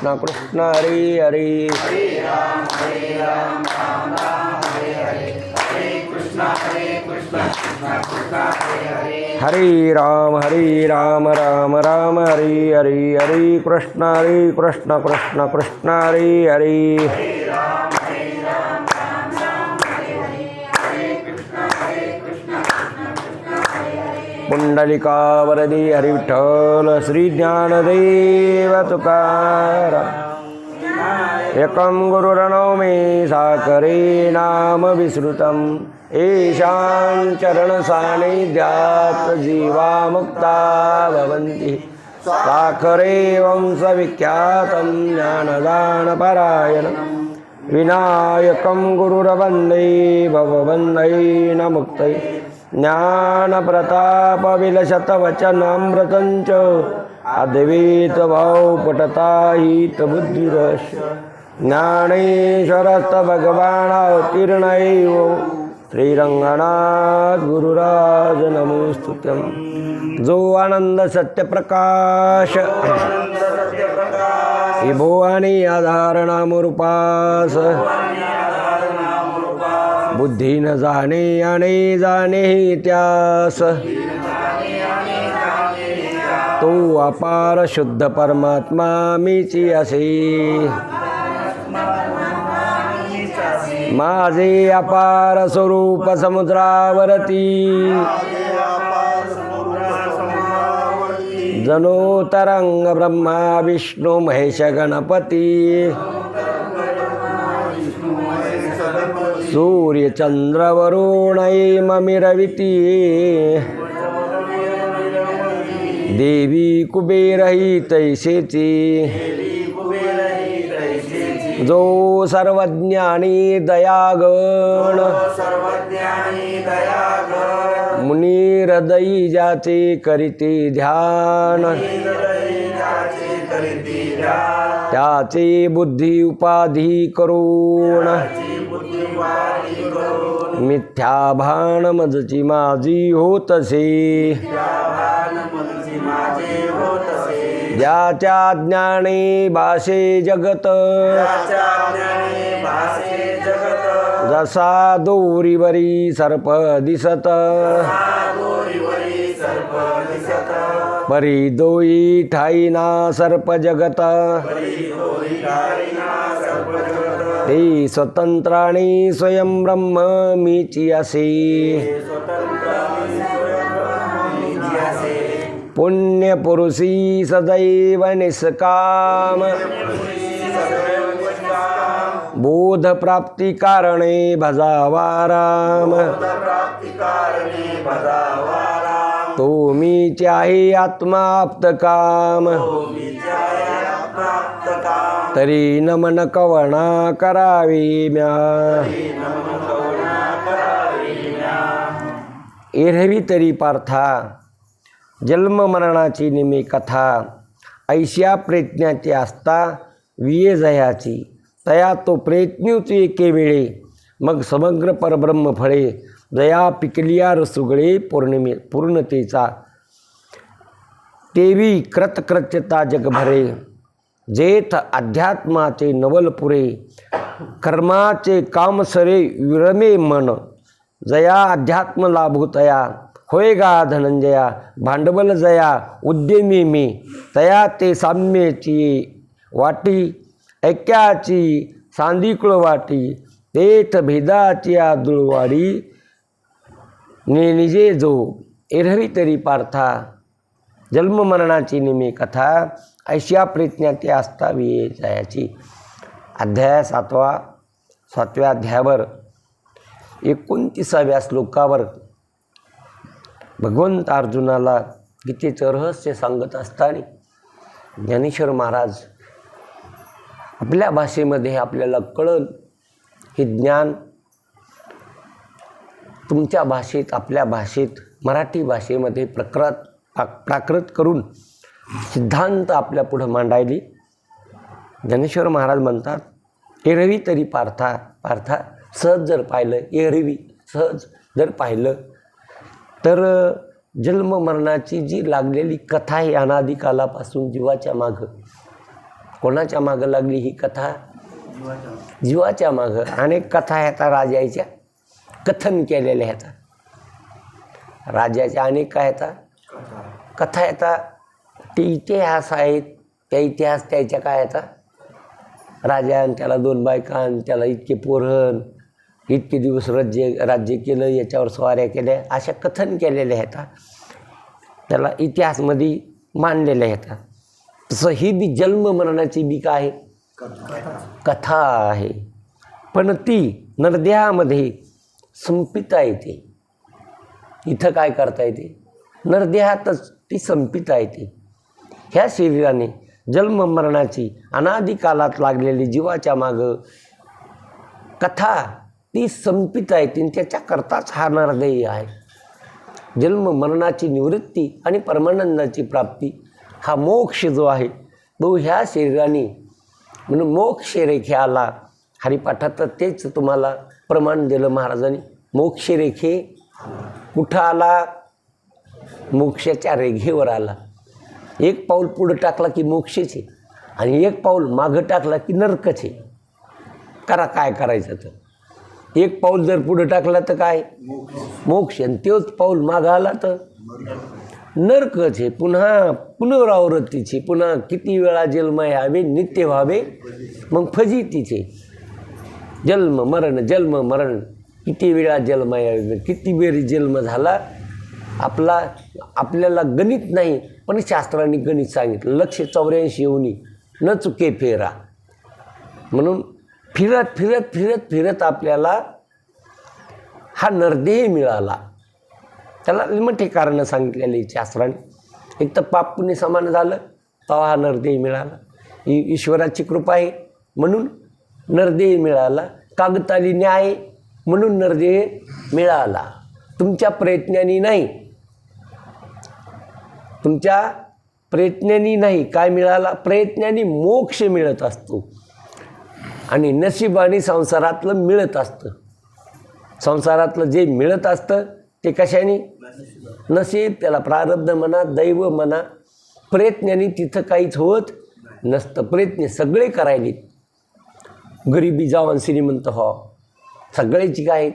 कृष्ण कृष्ण हरे हरे हरे राम राम राम हरे हरे हरे कृष्ण कृष्ण कृष्ण हरे हरे पुंडलिकावरदी हरि विठ्ठल श्री ज्ञानदेव तुकाराम एकं गुरुर्नौमि साकरे नाम विस्मृतम् येषां चरणसान्निध्यात् जीवा मुक्ता भवन्ति साकरे वंशविख्यातं ज्ञानदानपरायणं विनायकं गुरुर्वन्दे भववन्दे न मुक्तये ज्ञानप्रतापविलसतवचनामृतञ्च अद्वैतभावपटताहितबुद्धिरस्य ज्ञानेश्वरस्तभगवानोत्तीर्णैव श्रीरङ्गनाथ गुरुराज नमोस्तुत्यं जो आनंद सत्यप्रकाश विभो आणि आधारणामरूपास बुद्धी न जाणे आणि जाणे त्यास तो अपार शुद्ध परमात्मा मीची असे माझे अपार स्वरूप समुद्रावरती जनो तरंग ब्रह्मा विष्णू महेश गणपती सूर्य चंद्र वरुणैममिरविती देवी कुबेरही तैसेची जो सर्वज्ञानी दयागण मुनी हृदयी जाचे करीते ध्यान त्याचे बुद्धी उपाधी करून मिथ्या भान मजची माझी होतसे ज्याच्या ज्ञाने भाषे जगत जसा दोरीवरी सर्प दिसत परी दोई ठाईना सर्प जगत ते स्वतंत्राणी स्वयं ब्रह्म मीची असे पुण्य पुरुषी सदैव निष्काम बोध प्राप्ती कारणे भजावा राम तो मीचे आहे आत्मा आप्त काम तरी नमन कवणा करावी म्या एरवी तरी पार्था जन्म मरणाची निमी कथा ऐश्या प्रयत्नाची आस्था विये जयाची तया तो प्रयत्नूची एके वेळे मग समग्र परब्रह्म फळे जया पिकलिया रसुगळे पूर्णतेचा तेवी कृतकृत्यता जगभरे जेथ अध्यात्माचे नवलपुरे कर्माचे कामसरे विरमे मन जया अध्यात्म लाभूतया होय गा धनंजया भांडवल जया उद्यमी मी तया ते साम्येची वाटी ऐक्याची सांदिकुळ वाटी तेथ भेदाची आदुळवाडी निजे जो एरवी तरी पार्था जन्म मरणाची निमी कथा ऐश्या प्रयत्नाची आस्था विये जायाची अध्याय 7व्या अध्यायावर 29व्या श्लोकावर भगवंत अर्जुनाला गीतेचं रहस्य सांगत असताना ज्ञानेश्वर महाराज आपल्या भाषेमध्ये आपल्याला कळल हे ज्ञान तुमच्या भाषेत आपल्या भाषेत मराठी भाषेमध्ये प्राकृत करून सिद्धांत आपल्या पुढं मांडायली ज्ञानेश्वर महाराज म्हणतात एरवी तरी पार्था सहज जर पाहिलं एरवी सहज जर पाहिलं तर जन्म मरणाची जी लागलेली कथा आहे अनादिकालापासून जीवाच्या मागं कोणाच्या मागं लागली ही कथा? जीवाच्या मागं. अनेक कथा ह्याचा राजाच्या कथन केलेल्या ह्याचा, राजाच्या अनेक काय ह्याचा कथा ह्याचा. ते इतिहास आहेत, त्या इतिहास त्याच्या काय ह्याचा, राजा आणि त्याला 2 बायका आणि त्याला इतके पोरहन, इतके दिवस राज्य केलं, याच्यावर स्वाऱ्या केल्या, अशा कथन केलेल्या ह्याचा, त्याला इतिहासमध्ये मांडलेल्या ह्याचा. तसं ही बी जन्म मरणाची बी काय आहे, कथा आहे. पण ती नरदेहामध्ये संपिता येते. इथं काय करता येते, नरदेहातच ती संपिता येते. ह्या शरीराने जन्म मरणाची अनादी कालात लागलेली जीवाच्या मागं कथा ती संपिता येते. त्याच्याकरताच हा नरदेह आहे. जन्म मरणाची निवृत्ती आणि परमानंदाची प्राप्ती हा मोक्ष जो आहे तो ह्या शरीराने, म्हणून मोक्ष रेखेला हरिपाठात तेच तुम्हाला प्रमाण दिलं महाराजांनी. मोक्ष रेखे कुठं आला, मोक्षाच्या रेघेवर आला. एक पाऊल पुढं टाकला की मोक्षचे आणि एक पाऊल मागं टाकला की नरकचे. करा काय करायचं तर. एक पाऊल जर पुढं टाकला तर काय मोक्ष, आणि तोच पाऊल मागं आला तर नरकचे. पुन्हा पुनरावृत्तीचे, पुन्हा किती वेळा जन्म यावे, नित्य व्हावे, मग फजितीचे. जन्म मरण किती वेळा जन्म यावे, किती वेळी जन्म झाला आपल्याला गणित नाही, पण शास्त्रांनी गणित सांगितलं. 184 योनी न चुके फेरा. म्हणून फिरत फिरत फिरत फिरत आपल्याला हा नरदेह मिळाला. त्याला मोठी कारणं सांगितलेली शास्त्राने. एक तर पाप पुण्य समान झालं तेव्हा हा नरदेह मिळाला. ईश्वराची कृपा आहे म्हणून नरदेह मिळाला. कागताली न्याय म्हणून नरदेह मिळाला. तुमच्या प्रयत्नांनी नाही, तुमच्या प्रयत्नांनी नाही. काय मिळाला, प्रयत्नांनी मोक्ष मिळत असतो आणि नशिबाने संसारातलं मिळत असतं. संसारातलं जे मिळत असतं ते कशाने, नशीब, त्याला प्रारब्ध म्हणा, दैव म्हणा. प्रयत्नांनी तिथं काहीच होत नसतं. प्रयत्न सगळे करायले, गरिबी जाऊन श्रीमंत हो, सगळ्याची काय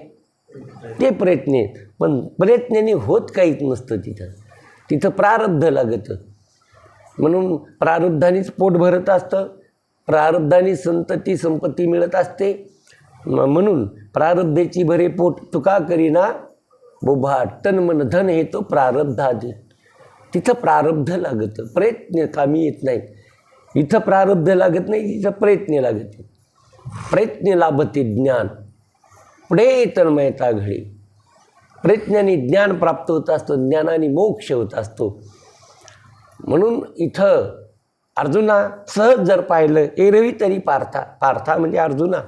ते प्रयत्न आहेत. पण प्रयत्नांनी होत काहीच नसतं. तिथं प्रारब्ध लागतं. म्हणून प्रारब्धानेच पोट भरत असतं, प्रारब्धाने संतती संपत्ती मिळत असते. म्हणून प्रारब्धेची भरे पोट तुका करीना बोभा, तन मन धन हे तो प्रारब्धादे. तिथं प्रारब्ध लागतं, प्रयत्न कामी येत नाही. इथं प्रारब्ध लागत नाही, तिथं प्रयत्न लागते. प्रयत्न लाभते ज्ञान, पुढे तन्मयता घडी. प्रयत्नाने ज्ञान प्राप्त होत असतं, ज्ञानाने मोक्ष होत असतो. म्हणून इथं अर्जुना सहज जर पाहिलं, एरवी तरी पार्था म्हणजे अर्जुना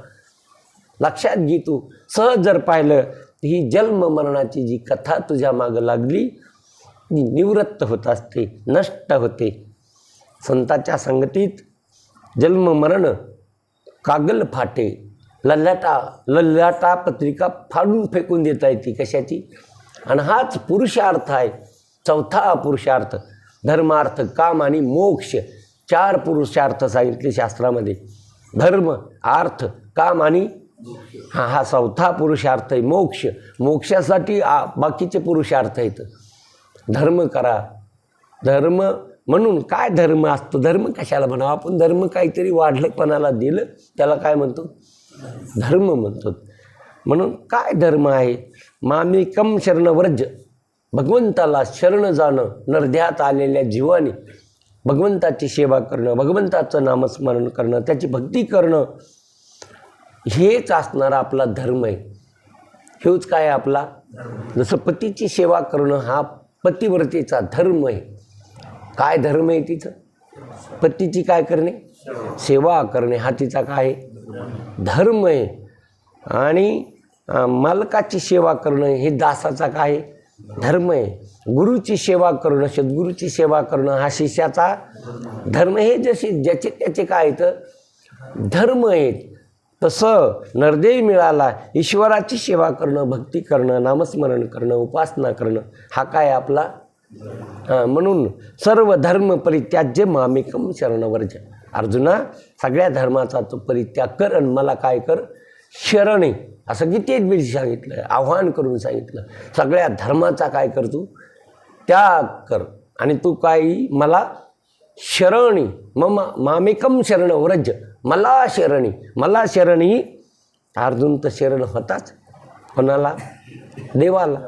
लक्षात घे. तू सहज जर पाहिलं ही जन्म मरणाची जी कथा तुझ्या मागं लागली ती निवृत्त होत असते, नष्ट होते. संतांच्या संगतीत जन्म मरण कागल फाटे, लल्लाटा पत्रिका फाडून फेकून देता येते. कशाची, आणि हाच पुरुषार्थ आहे. चौथा पुरुषार्थ, धर्मार्थ काम आणि मोक्ष. 4 पुरुषार्थ सांगितले शास्त्रामध्ये. धर्म, अर्थ, काम आणि हा 4था पुरुषार्थ आहे मोक्ष. मोक्षासाठी बाकीचे पुरुषार्थ आहेत. धर्म करा. धर्म म्हणून काय धर्म असतो, धर्म कशाला म्हणावं आपण. धर्म काहीतरी वाढलंपणाला दिलं त्याला काय म्हणतो, धर्म म्हणतो. म्हणून काय धर्म आहे, मामेकम शरणव्रज, भगवंताला शरण जाणं. नरदेहात आलेल्या जीवाने भगवंताची सेवा करणं, भगवंताचं नामस्मरण करणं, त्याची भक्ती करणं, हेच असणारा आपला धर्म आहे. हेच काय आपला, जसं पतीची सेवा करणं हा पतिव्रतेचा धर्म आहे. काय धर्म आहे तिचं, पतीची काय करणे, सेवा करणे, हा तिचा काय धर्म आहे. आणि मालकाची सेवा करणं हे दासाचा काय धर्म आहे. गुरुची सेवा करणं, सद्गुरूची सेवा करणं हा शिष्याचा धर्म. हे जसे ज्याचे त्याचे काय तर धर्म आहेत. तसं नरदेह मिळाला, ईश्वराची सेवा करणं, भक्ती करणं, नामस्मरण करणं, उपासना करणं हा काय आपला. म्हणून सर्व धर्म परित्याज्य मामेकम शरणव्रज. अर्जुना सगळ्या धर्माचा तू परित्याग कर आणि मला काय कर, शरण ये. असं कित्येक वेळी सांगितलं, आव्हान करून सांगितलं. सगळ्या धर्माचा काय कर तू त्याग कर आणि तू काही मला शरणी मम मामेकम शरण व्रज, मला शरणी, मला शरणी. अर्जुन तर शरण होताच कोणाला, देवाला.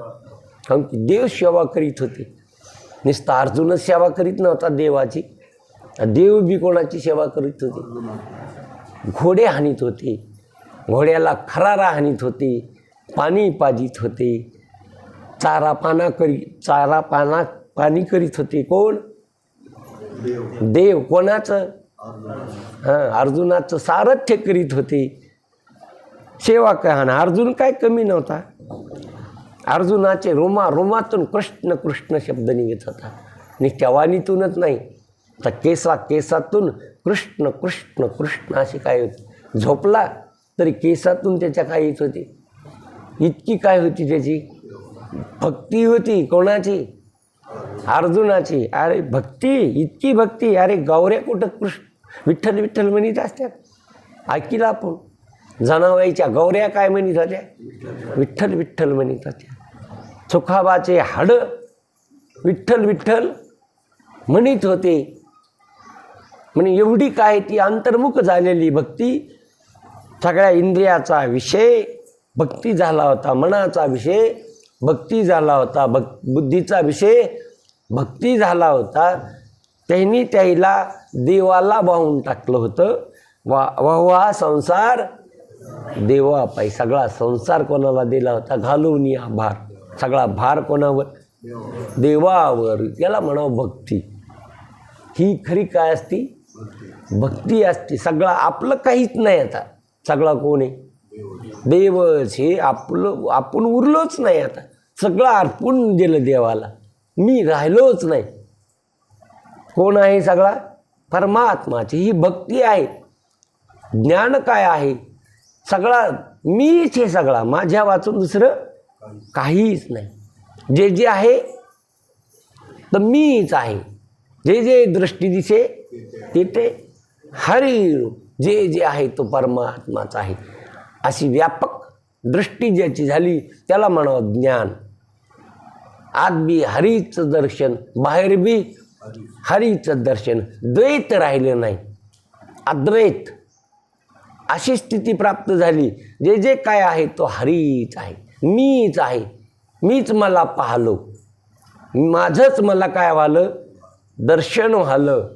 कारण की देव सेवा करीत होते, नुसतं अर्जुनच सेवा करीत नव्हता देवाची, देव बी कोणाची सेवा करीत होते. घोडे हाणीत होते, घोड्याला खरारा हाणीत होते, पाणी पाजित होते, चारा पाणी करीत होते. कोण, देव. कोणाचं, अर्जुनाचं सारथ्य करीत होते, सेवा कहाणा. अर्जुन काय कमी नव्हता. अर्जुनाचे रोमातून कृष्ण कृष्ण शब्द निघत होता, नुसत्या वाणीतूनच नाही तर केसातून कृष्ण कृष्ण कृष्ण असे काय होते. झोपला तरी केसातून त्याच्या काय येत होते, इतकी काय होती त्याची भक्ती होती. कोणाची, अर्जुनाची. अरे भक्ती, इतकी भक्ती. अरे गौऱ्या कुठं कृष्ण विठ्ठल विठ्ठल म्हणीत असतात, ऐकिला आपण. जनाबाईच्या गौऱ्या काय म्हणीत होत्या, विठ्ठल विठ्ठल म्हणीत होत्या. सुखाबाचे हाड विठ्ठल विठ्ठल म्हणीत होते. म्हणजे एवढी काय ती अंतर्मुख झालेली भक्ती. सगळ्या इंद्रियाचा विषय भक्ती झाला होता, मनाचा विषय भक्ती झाला होता, बुद्धीचा विषय भक्ती झाला होता. त्यांनी त्याला देवाला वाहून टाकलं होतं. वाहवा संसार देवा पायी. सगळा संसार कोणाला दिला होता, घालून या भार. सगळा भार कोणावर, देवावर. याला म्हणावं भक्ती. ही खरी काय असती, भक्ती असते. सगळा आपलं काहीच नाही. आता सगळा कोण आहे, देवच. हे आपण उरलोच नाही. आता सगळं अर्पून दिलं देवाला, मी राहिलोच नाही. कोण आहे सगळा, परमात्माची. ही भक्ती आहे. ज्ञान काय आहे, सगळा मीच हे. सगळा माझ्या वाचून दुसरं काहीच नाही. जे जे आहे तर मीच आहे. जे जे दृष्टी दिसे तिथे हरी. जे जे आहे तो परमात्माचा आहे. अशी व्यापक दृष्टी ज्याची झाली त्याला म्हणावं ज्ञान. आत बी हरीचं दर्शन, बाहेर बी हरीचं दर्शन. द्वैत राहिलं नाही, अद्वैत. अशी स्थिती प्राप्त झाली. जे जे काय आहे तो हरीच आहे, मीच आहे. मीच मला पाहलो, माझंच मला काय व्हालं, दर्शन व्हालं.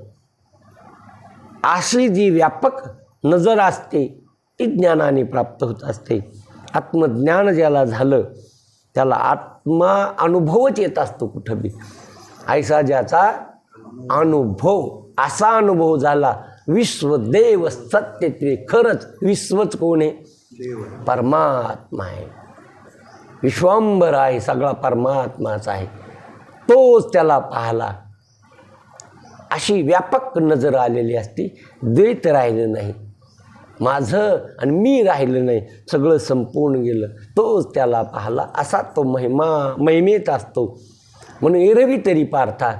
अशी जी व्यापक नजर असते ती ज्ञानाने प्राप्त होत असते. आत्मज्ञान ज्याला झालं त्याला आत्मा अनुभवच येत असतो कुठं बी. ऐसा ज्याचा अनुभव, असा अनुभव झाला. विश्वदेव सत्य ते. खरंच विश्वच कोण आहे, परमात्मा आहे. विश्वंभर आहे, सगळा परमात्माचा आहे. तोच त्याला पाहला. अशी व्यापक नजर आलेली असती. द्वैत राहिलं नाही, माझं आणि मी राहिलं नाही, सगळं संपूर्ण गेलं. तोच त्याला पाहला. असा तो महिमेत असतो. म्हणून एरवी तरी पार्था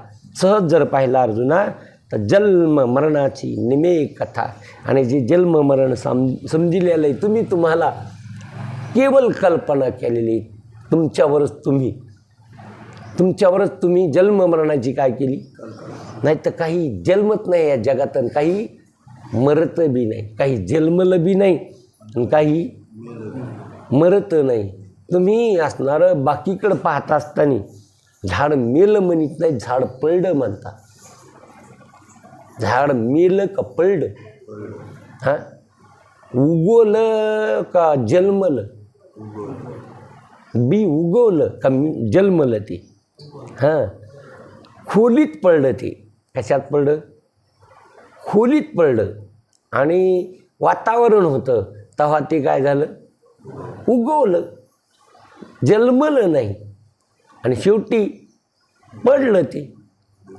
सहज जर पाहिला अर्जुना तर जन्म मरणाची निमे कथा. आणि जे जन्म मरण समजिलेलं आहे तुम्ही, तुम्हाला केवळ कल्पना केलेली. तुमच्यावरच तुम्ही जन्म मरणाची काय केली. नाही तर काही जन्मत नाही या जगात, काही मरत बी नाही. काही जन्मलं बी नाही आणि काही मरत नाही. तुम्ही असणारं बाकीकडं पाहत असताना झाड मेलं म्हणत नाही, झाड पडलं म्हणता. झाड मेलं का पडलं, हां, उगवलं का जन्मलं, बी उगवलं का जन्मलं ते. हां, खोलीत पडलं ते. कशात पडलं, खोलीत पडलं. आणि वातावरण होतं तेव्हा ते काय झालं, उगवलं, जन्मलं नाही. आणि शेवटी पडलं ते.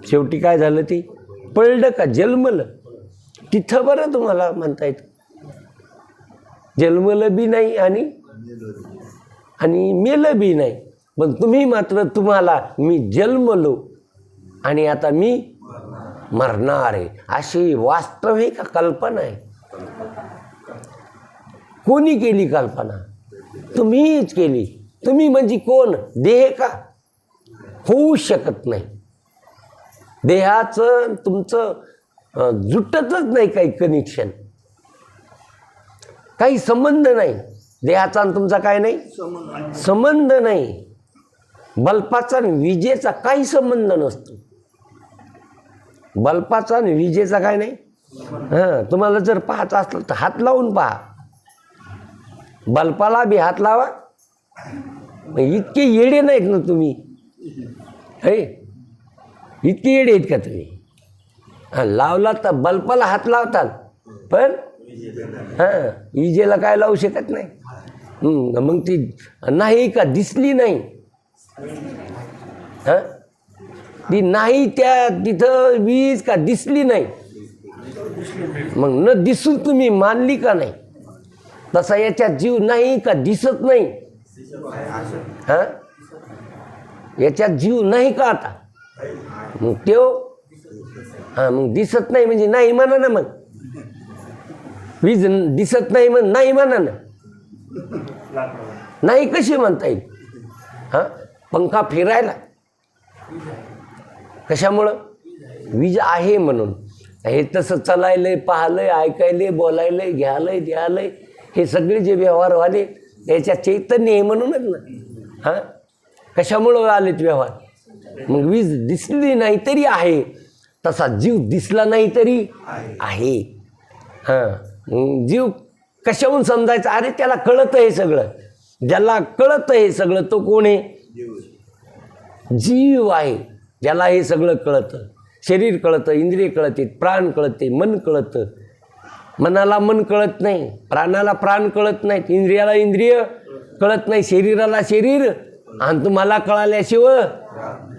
शेवटी काय झालं ते, पडलं का जन्मलं. तिथं बरं तुम्हाला म्हणता येतं जन्मलं बी नाही आणि मेलं बी नाही. पण तुम्ही मात्र तुम्हाला मी जन्मलो आणि आता मी मरणार आहे, अशी वास्तविक कल्पना आहे. कोणी केली कल्पना? तुम्हीच केली. तुम्ही म्हणजे कोण? देह का? होऊ शकत नाही. देहाचं तुमचं जुटतच नाही काही कनेक्शन, काही संबंध नाही. देहाचा आणि तुमचा काय नाही संबंध नाही. बल्बाचा आणि विजेचा काही संबंध नसतो. बल्बाचा आणि विजेचा काय नाही. तुम्हाला जर पाहायचं असलं तर हात लावून पहा. बल्बाला बी हात लावा. इतके येडे नाहीत ना तुम्ही. हे इतके येडे आहेत का तुम्ही? लावला तर बल्बाला हात लावताल, पण विजेला काय लावू शकत नाही. मग ती नाही का दिसली नाही. ती नाही त्या तिथं वीज का दिसली नाही. मग न दिसून तुम्ही मानली का नाही? तसा याच्यात जीव नाही का दिसत नाही. याच्यात जीव नाही का आता? मग त्यो मग दिसत नाही म्हणजे नाही म्हणा ना. मग वीज दिसत नाही मग नाही म्हणा ना. नाही कशी म्हणता येईल? पंखा फिरायला कशामुळं? वीज आहे म्हणून. हे तसं चलायलंय, पाहलंय, ऐकायलंय, बोलायलंय, घ्यायलंय, द्यायलंय, हे सगळे जे व्यवहार व्हाले याच्यात चैतन्य आहे म्हणूनच ना. कशामुळं आलेत व्यवहार? मग वीज दिसली नाही तरी आहे, तसा जीव दिसला नाही तरी आहे. जीव कशाहून समजायचा? अरे त्याला कळतं हे सगळं. ज्याला कळतं हे सगळं तो कोण आहे? जीव आहे. ज्याला हे सगळं कळतं. शरीर कळतं, इंद्रिय कळते, प्राण कळते, मन कळतं. मनाला मन कळत नाही, प्राणाला प्राण कळत नाहीत, इंद्रियाला इंद्रिय कळत नाही, शरीराला शरीर आणि तुम्हाला कळाल्याशिवाय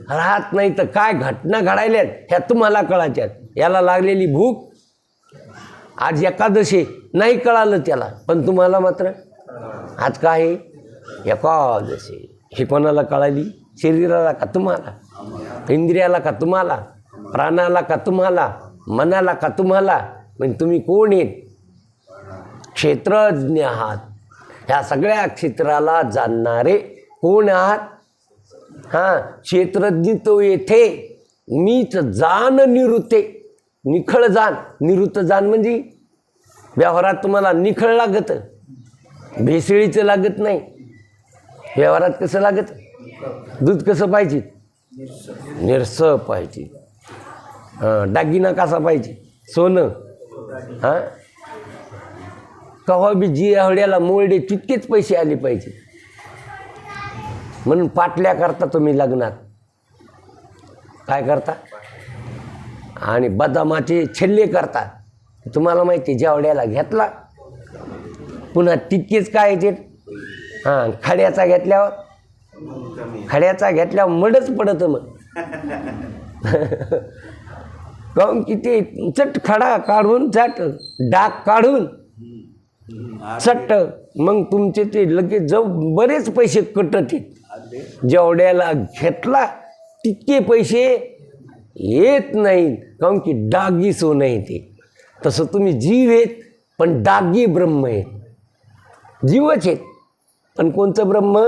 राहत नाही. तर काय घटना घडायल्यात ह्या तुम्हाला कळायच्यात. याला लागलेली भूक आज एकादशी नाही कळालं त्याला, पण तुम्हाला मात्र आज काय एकादशी हे कोणाला कळाली? शरीराला का तुम्हाला? इंद्रियाला का तुम्हाला? प्राणाला का तुम्हाला? मनाला का तुम्हाला? म्हणजे तुम्ही कोण आहेत? क्षेत्रज्ञ आहात. ह्या सगळ्या क्षेत्राला जाणणारे कोण आहात? क्षेत्रज्ञ तो येथे मीच जाण निरुते. निखळ जाण, निरुत जाण म्हणजे व्यवहारात तुम्हाला निखळ लागतं, भेसळीचं लागत नाही. व्यवहारात कसं लागत? दूध कसं पाहिजे? निरस पाहिजे. दागिना कसा पाहिजे? सोनं. कव्हा बी जी आवड्याला मोरडे तितकेच पैसे आले पाहिजे. म्हणून पाटल्या करता तुम्ही लग्नात काय करता? आणि बदामाचे छल्ले करता. तुम्हाला माहिती जेवढ्याला घेतला पुन्हा तितकेच काय येते. खड्याचा घेतल्यावर मडच पडतं. मग काहून की ते चट खडा काढून चट डाग काढून चट्ट मग तुमचे ते लगेच जाऊ बरेच पैसे कटत. जेवढ्याला घेतला तितके पैसे येत नाहीत, काहून की डागी सोनं येते. तसं तुम्ही जीव आहेत पण डागी ब्रह्म आहेत. जीवच आहेत पण कोणचं ब्रह्म?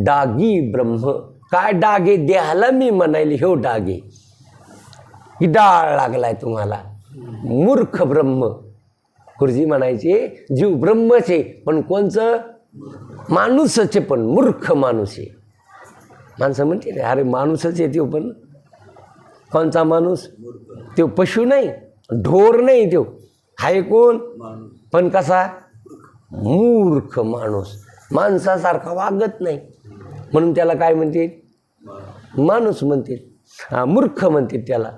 डागी ब्रह्म. काय डाग आहे? देहाला मी म्हणायले ह्यो डाग आहे. ही डाळ लागलाय तुम्हाला. मूर्ख ब्रह्म. गुरुजी म्हणायचे जीव ब्रह्मच आहे पण कोणचं? माणूसच आहे पण मूर्ख माणूस आहे. माणसं म्हणते अरे माणूसच आहे तो, पण कोणचा माणूस? तो पशु नाही, ढोर नाही, तो हाय कोण? पण कसा? मूर्ख माणूस. माणसासारखा वागत नाही म्हणून त्याला काय म्हणते? माणूस म्हणते. मूर्ख म्हणते त्याला.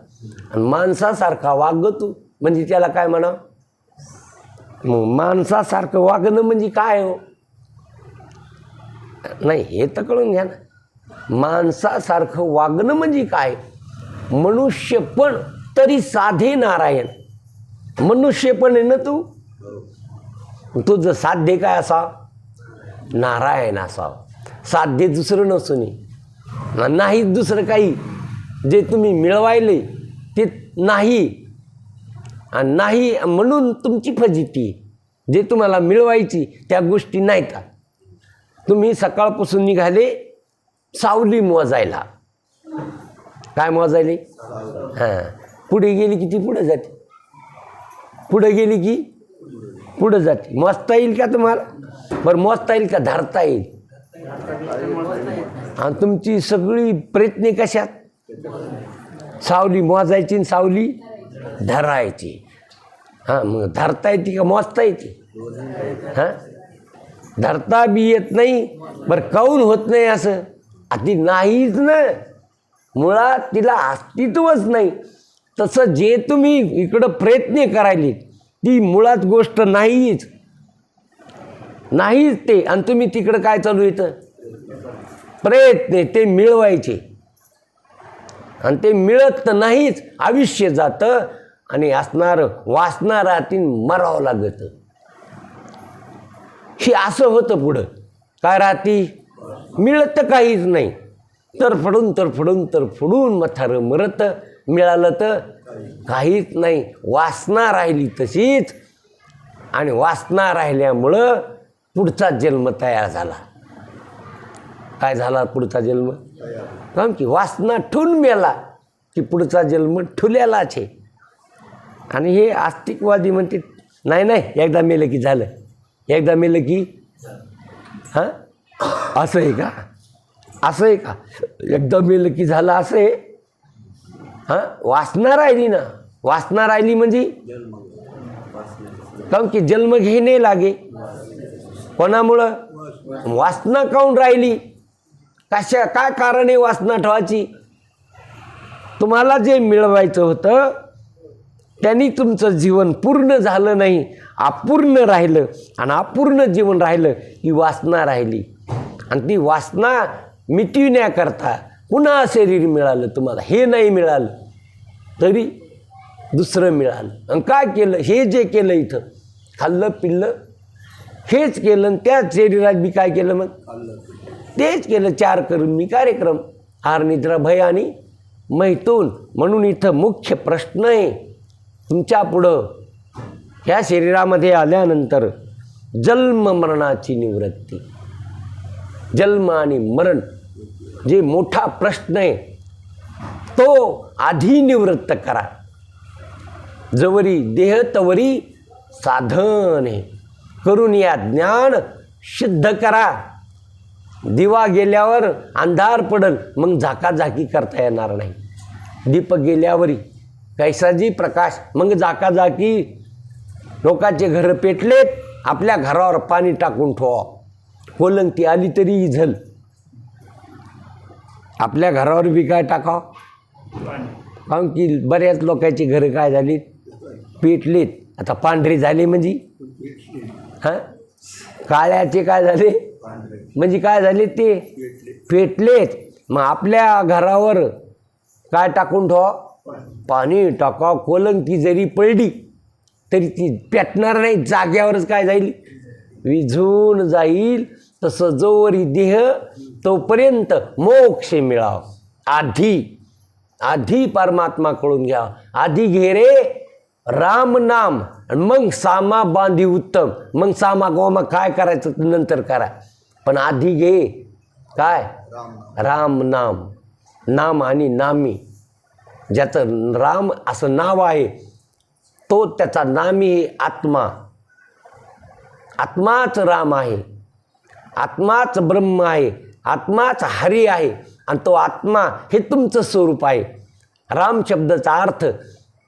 आणि माणसासारखा वागतो म्हणजे त्याला काय म्हणा? मग माणसासारखं वागणं म्हणजे काय हो? नाही हे तर कळून घ्या ना. माणसासारखं वागणं म्हणजे काय? मनुष्य पण तरी साधे नारायण. मनुष्य पण आहे ना तू. तुझं साध्य काय असा? नारायण असा. साध्य दुसरं नसून नाही दुसरं काही जे तुम्ही मिळवायले ते नाही, आणि नाही म्हणून तुमची फजिती. जे तुम्हाला मिळवायची त्या गोष्टी नाही का. तुम्ही सकाळपासून निघाले सावली मोजायला. काय मोजायले? हां, पुढे गेली की ती पुढे जाते, पुढे गेली की पुढे जाते. मोजता येईल का तुम्हाला? बरं, मोजता येईल का? धरता येईल. आणि तुमची सगळी प्रयत्न कशात? सावली मोजायची आणि सावली धरायची. हां, मग धरता येते का मोजता येते? हां, धरता बी येत नाही. बरं, काऊन होत नाही असं? ती नाहीच ना, मुळात तिला अस्तित्वच नाही. तसं जे तुम्ही इकडं प्रयत्न करायले ती मुळात गोष्ट नाहीच, नाहीच ते. आणि तुम्ही तिकडं काय चालू येतं? प्रयत्न ते मिळवायचे, आणि ते मिळत तर नाहीच. आयुष्य जातं आणि असणारं वासना राहतील, मरावं लागतं. हे असं होतं. पुढं काय राहती? मिळत काहीच नाही. तरफडून मथारं मरत. मिळालं तर काहीच नाही. वासना राहिली तशीच, आणि वासना राहिल्यामुळं पुढचा जन्म तयार झाला. काय झाला पुढचा जन्म? कारण की वासना ठून मेला की पुढचा जन्म ठुल्यालाच आहे. आणि हे आस्तिकवादी म्हणते नाही नाही, एकदा मेलं की झालं, एकदा मेलं की. हां, असं आहे का? असं आहे का? एकदा मेलं की झालं असं आहे? हां, वासना राहिली ना. वासना राहिली म्हणजे कारण की जन्म घेणे लागे. कोणामुळं? वासना काऊन राहिली? कशा काय कारण आहे वासना ठेवायची? तुम्हाला जे मिळवायचं होतं त्यांनी तुमचं जीवन पूर्ण झालं नाही, अपूर्ण राहिलं. आणि अपूर्ण जीवन राहिलं की वासना राहिली. आणि ती वासना मिटविण्याकरता पुन्हा शरीर मिळालं तुम्हाला. हे नाही मिळालं तरी दुसरं मिळालं. आणि काय केलं? हे जे केलं इथं, खाल्लं पिल्लं हेच केलं. आणि त्याच शरीरात बी काय केलं? मग तेच केलं. 4 कर्मी कार्यक्रम, आहार निद्रा भय आणि मैथून. म्हणून इथं मुख्य प्रश्न आहे तुमच्या पुढं, ह्या शरीरामध्ये आल्यानंतर जन्म मरणाची निवृत्ती. जन्म आणि मरण जे मोठा प्रश्न आहे तो आधी निवृत्त करा. जवरी देह तवरी साधन आहे. करून या ज्ञान सिद्ध करा. दिवा गेल्यावर अंधार पडल, मग झाकाझाकी करता येणार नाही. दीप गेल्यावरी कैसाजी प्रकाश. मग झाकाझाकी. लोकांचे घरं पेटलेत, आपल्या घरावर पाणी टाकून ठेवा. कोलंती आली तरी इझल. आपल्या घरावर बी काय टाकावं? कारण की बऱ्याच लोकांची घरं काय झाली? पेटलेत. आता पांढरी झाली म्हणजे हां, काळ्याचे काय झाले म्हणजे काय झाले? ते पेटलेत. मग आपल्या घरावर काय टाकून ठेवा? पाणी टाका. कोलंती जरी पडली तरी ती पेटणार नाही, जाग्यावरच काय जाईल? विझून जाईल. तसं जोवरी देह तोपर्यंत मोक्ष मिळाव. आधी परमात्मा कळून घ्या. आधी घे रे राम नाम, आणि मग सामा बांधी उत्तम. मग सामा गोमा काय करायचं नंतर करा, पण आधी घे काय? राम नाम. नाम आणि नामी. ज्याचं राम असं नाव आहे तो त्याचा नामी आहे आत्मा. आत्माच राम आहे, आत्माच ब्रह्म आहे, आत्माच हरी आहे. आणि तो आत्मा हे तुमचं स्वरूप आहे. राम शब्दाचा अर्थ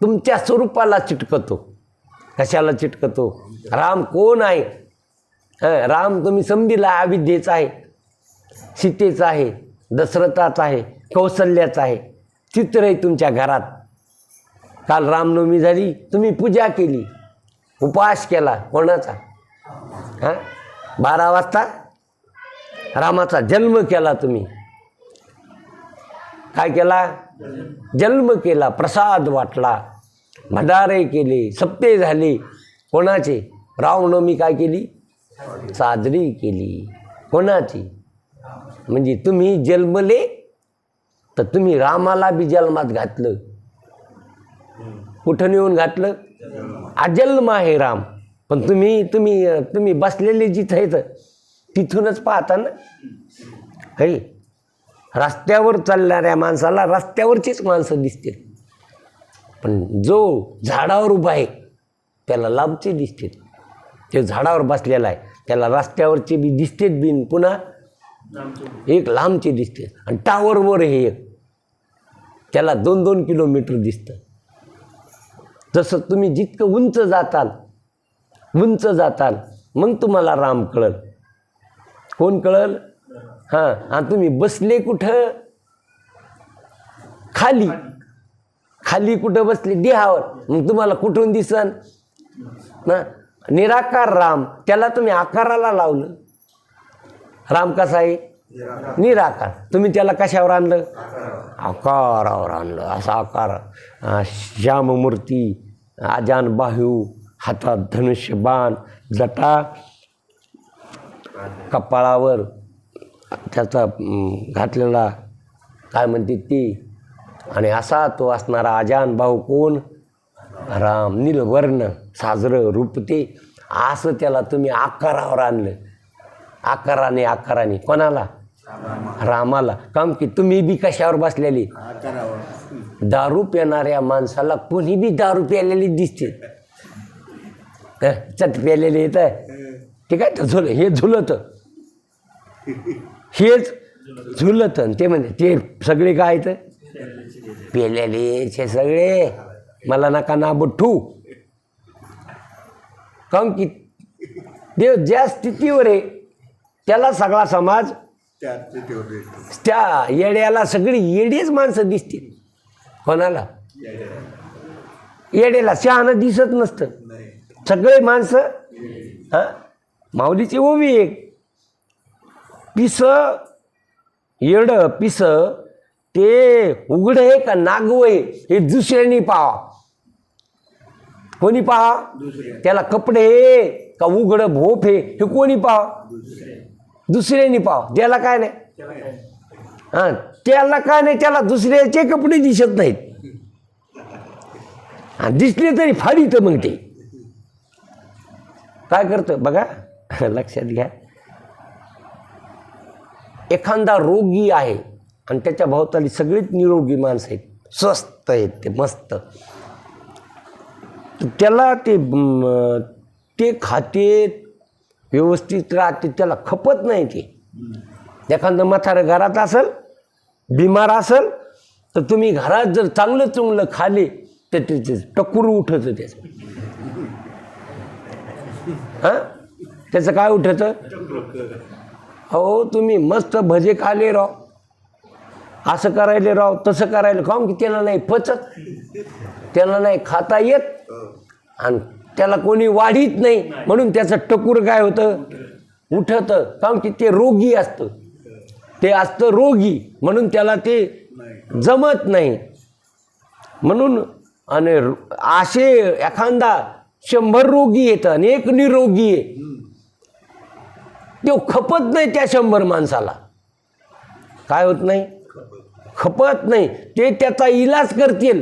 तुमच्या स्वरूपाला चिटकतो. कशाला चिटकतो? राम कोण आहे? राम तुम्ही समजीला अविद्येचा आहे, सीतेचा आहे, दशरथाचा आहे, कौशल्याचा आहे. चित्र आहे तुमच्या घरात. काल रामनवमी झाली, तुम्ही पूजा केली, उपवास केला. कोणाचा? 12 वाजता रामाचा जन्म केला. तुम्ही काय केला? जन्म केला, प्रसाद वाटला, भंडारे केले, सप्ते झाले. कोणाचे? रामनवमी काय केली? साजरी केली. कोणाची? म्हणजे तुम्ही जन्मले तर तुम्ही रामाला बी जन्मात घातलं. कुठं नेऊन घातलं? अजन्म आहे राम. पण तुम्ही बसलेले जिथं आहेत तिथूनच पाहता ना. काही रस्त्यावर चालणाऱ्या माणसाला रस्त्यावरचीच माणसं दिसते, पण जो झाडावर उभा आहे त्याला लांबचे दिसते. ते झाडावर बसलेला आहे त्याला रस्त्यावरचे बी दिसतेत बिन, पुन्हा एक लांबचे दिसते. आणि टावरवर हे एक त्याला 2-2 किलोमीटर दिसतं. जसं तुम्ही जितकं उंच जाताल मग तुम्हाला राम कळल. कोण कळल? हां. आणि तुम्ही बसले कुठं? खाली कुठं बसले? देहावर. मग तुम्हाला कुठून दिसन ना? निराकार राम, त्याला तुम्ही आकाराला लावलं. राम कसा आहे? निराकार. तुम्ही त्याला कशावर आणलं? आकारावर आणलं. असा आकार, श्याममूर्ती, आजान बाहू, हातात धनुष्य बाण, जटा कपाळावर त्याचा घातलेला काय म्हणते ती, आणि असा तो असणारा आजान बाहू कोण? राम. नीलवर्ण साजरं रूप ते. असं त्याला तुम्ही आकारावर आणलं. आकाराने कोणाला? रामाला. काम की तुम्ही बी कशावर बसलेली? दारू पिणाऱ्या माणसाला कोणी बी दारू प्यायलेली दिसते. चट प्यायलेले येत आहे ते काय हे झुलत, हेच झुलत. ते म्हणजे ते सगळे काय तर पेलेले हे सगळे. मला नका ना बुठ्ठू. काऊन की देव ज्या स्थितीवर आहे त्याला सगळा समाज त्या येड्याला सगळी येडीच माणसं दिसतील. कोणाला? येड्याला. शहाणं दिसत नसतं. सगळे माणसं. हां. माऊलीची ओवी एक, पिस येड पिस ते उघड आहे का नागव आहे हे दुसऱ्यांनी पाहा. कोणी पाहा? त्याला कपडे हे का उघड भोप हे कोणी पाहा? दुसऱ्यांनी पाहा. त्याला काय नाही. हां. त्याला काय नाही, त्याला दुसऱ्याचे कपडे दिसत नाहीत. हां. दिसले तरी फाडीत. मग ते काय करतं बघा. लक्षात घ्या. एखादा रोगी आहे आणि त्याच्या भोवताली सगळीच निरोगी माणसं आहेत, स्वस्त आहेत, ते मस्त. त्याला ते खाते व्यवस्थित राहते, त्याला खपत नाही. ते एखादं म्हातारं घरात असेल, बिमार असेल, तर तुम्ही घरात जर चांगलं खाले तर त्याचे टकुर उठतं. त्याचं हां. त्याचं काय उठतं? हो तुम्ही मस्त भजे खाले राव, असं करायले राव, तसं करायला. काऊन की त्याला नाही पचत, त्याला नाही खाता येत, आणि त्याला कोणी वाढीत नाही, म्हणून त्याचं टकूर काय होतं? उठतं. काऊन की ते रोगी असतं. ते असतं रोगी, म्हणून त्याला ते जमत नाही. म्हणून आणि असे एखादा 100 रोगी येतं आणि एक निरोगी आहे, तो खपत नाही त्या 100 माणसाला. काय होत नाही? खपत नाही. ते त्याचा इलाज करतील.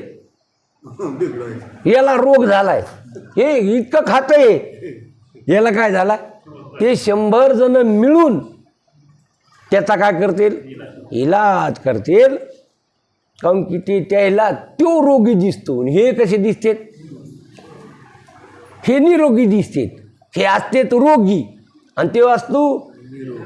याला रोग झालाय, हे इतकं खातंय, याला काय झाला? ते 100 जण मिळून त्याचा काय करतील? इलाज करतील. काऊन की ते त्याला तो रोगी दिसतो. हे कसे दिसतेत? हे निरोगी दिसतेत. हे असतेत रोगी आणि ते असतो.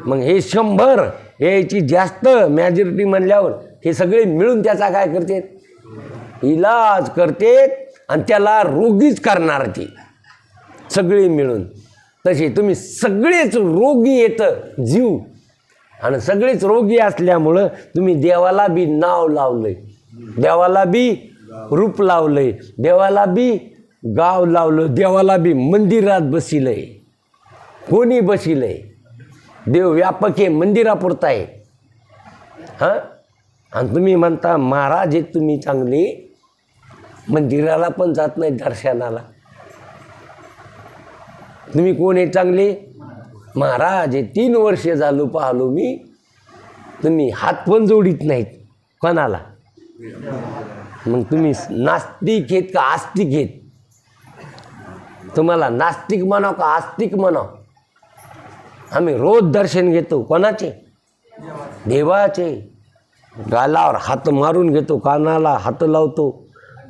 मग हे 100 याची जास्त मॅजॉरिटी म्हणल्यावर हे सगळे मिळून त्याचा काय करतात? इलाज करतेत. आणि त्याला रोगीच करणार ती सगळे मिळून. तसे तुम्ही सगळेच रोगी येतं जीव, आणि सगळेच रोगी असल्यामुळं तुम्ही देवाला बी नाव लावलंय, देवाला बी रूप लावलंय, देवाला बी गाव लावलं, देवाला बी मंदिरात बसिलंय. कोणी बसिलंय? देव व्यापक आहे, मंदिरापुरता आहे. हां. आणि तुम्ही म्हणता महाराज हे तुम्ही चांगले, मंदिराला पण जात नाही दर्शनाला. तुम्ही कोण आहे चांगले? महाराज हे 3 वर्ष झालो पाहलो मी, तुम्ही हात पण जोडीत नाहीत. कोणाला? मग तुम्ही नास्तिक आहेत का आस्तिक आहेत? तुम्हाला नास्तिक म्हणाव का आस्तिक म्हणाव? आम्ही रोज दर्शन घेतो. कोणाचे? देवाचे. गालावर हात मारून घेतो, कानाला हात लावतो,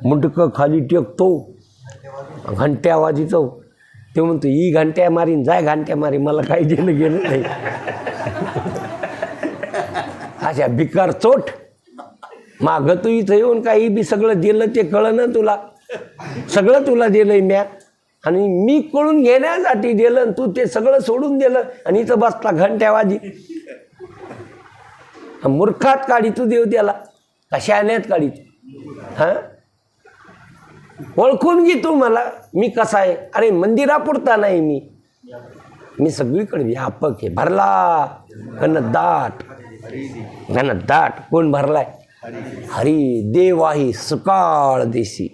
मुंडकं खाली टेकतो, घंट्या वाजवतो. ते म्हणतो ही घंट्या मारीन, जाय घंट्या मारी, मला काही देणं गेलं नाही. अशा भिकार चोट. मागं तू इथं येऊन काही बी सगळं दिलं ते कळलं ना तुला. सगळं तुला दिलंय म्या, आणि मी कळून घेण्यासाठी दिलं, तू ते सगळं सोडून दिलं आणि इथं बसला घंट्यावाजी. मूर्खात काढी तू देव त्याला, कशाण्यात काढी? हां, ओळखून घे तू मला, मी कसा आहे. अरे मंदिरापुरता नाही, मी सगळीकडे व्यापक आहे. भरला घनदाट, घनदाट. कोण भरलाय? हरी. देव आहे सुकाळ देशी.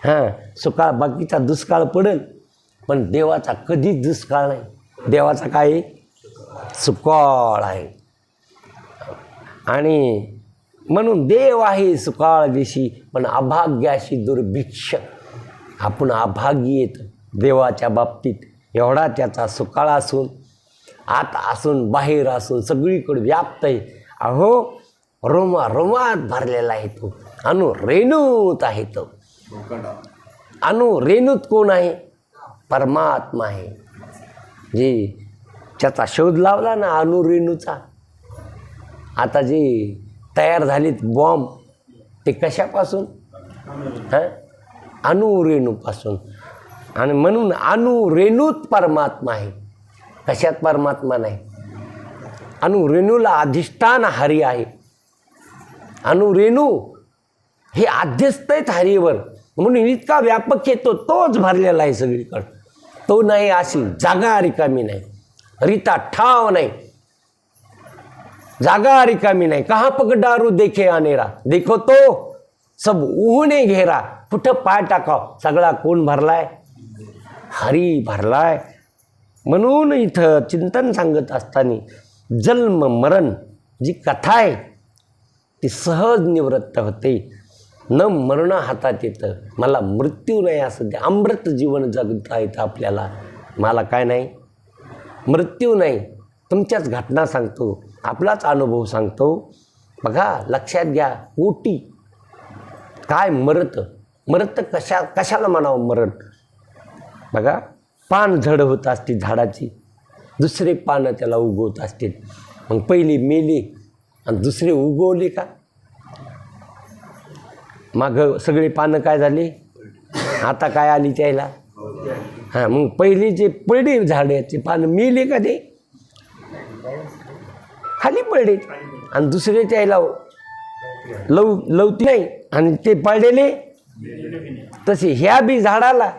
हां, सुकाळ बाकीचा दुष्काळ पडेल, पण देवाचा कधीच दुष्काळ नाही. देवाचा काय आहे? सुकाळ आहे. आणि म्हणून देव आहे सुकाळ देशी, पण अभाग्याशी दुर्भिक्ष. आपण अभागी देवाच्या बाबतीत. एवढा त्याचा सुकाळ असून, आत असून, बाहेर असून, सगळीकडे व्याप्त आहे. अहो, रोमा रोमात भरलेला आहे तो. अनु रेणूत आहे तो. अनु रेणूत कोण आहे? परमात्मा आहे. जी त्याचा शोध लावला ना अनु रेणूचा. आता जे तयार झालेत बॉम्ब, ते कशापासून? हां, अणुरेणूपासून. आणि म्हणून अणुरेणूत परमात्मा आहे. कशात परमात्मा नाही? अणुरेणूला अधिष्ठान हरी आहे. अणुरेणू हे आध्यस्त आहेत हरीवर, म्हणून इतका व्यापक येतो. तोच भरलेला आहे सगळीकडं. तो नाही अशी जागा रिकामी नाही, रीता ठाव नाही, जागा रिकामी नाही. कहाँ पकडारू देखे अनेरा, देखो तो सब उहणे घेरा. कुठं पाय टाकाव, सगळा कोण भरलाय? हरी भरलाय. म्हणून इथं चिंतन सांगत असताना जन्म मरण जी कथा आहे ती सहज निवृत्त होते. न मरण हातात येतं. मला मृत्यू नाही असं ते अमृत जीवन जगता येतं आपल्याला. मला काय नाही? मृत्यू नाही. तुमच्याच घटना सांगतो, आपलाच अनुभव सांगतो. बघा, लक्षात घ्या. कोटी काय मरत कशाला म्हणावं मरण? बघा, पान झड होत असते झाडाची, दुसरे पानं त्याला उगवत असतील. मग पहिली मेली आणि दुसरे उगवले का? मागं सगळे पानं काय झाले? आता काय आली त्याला? हां, मग पहिली जे पडले झाडाचे पानं मेले का? ते खाली पडले आणि दुसरे त्याला लवती नाही आणि ते पडलेले. तसे ह्या बी झाडाला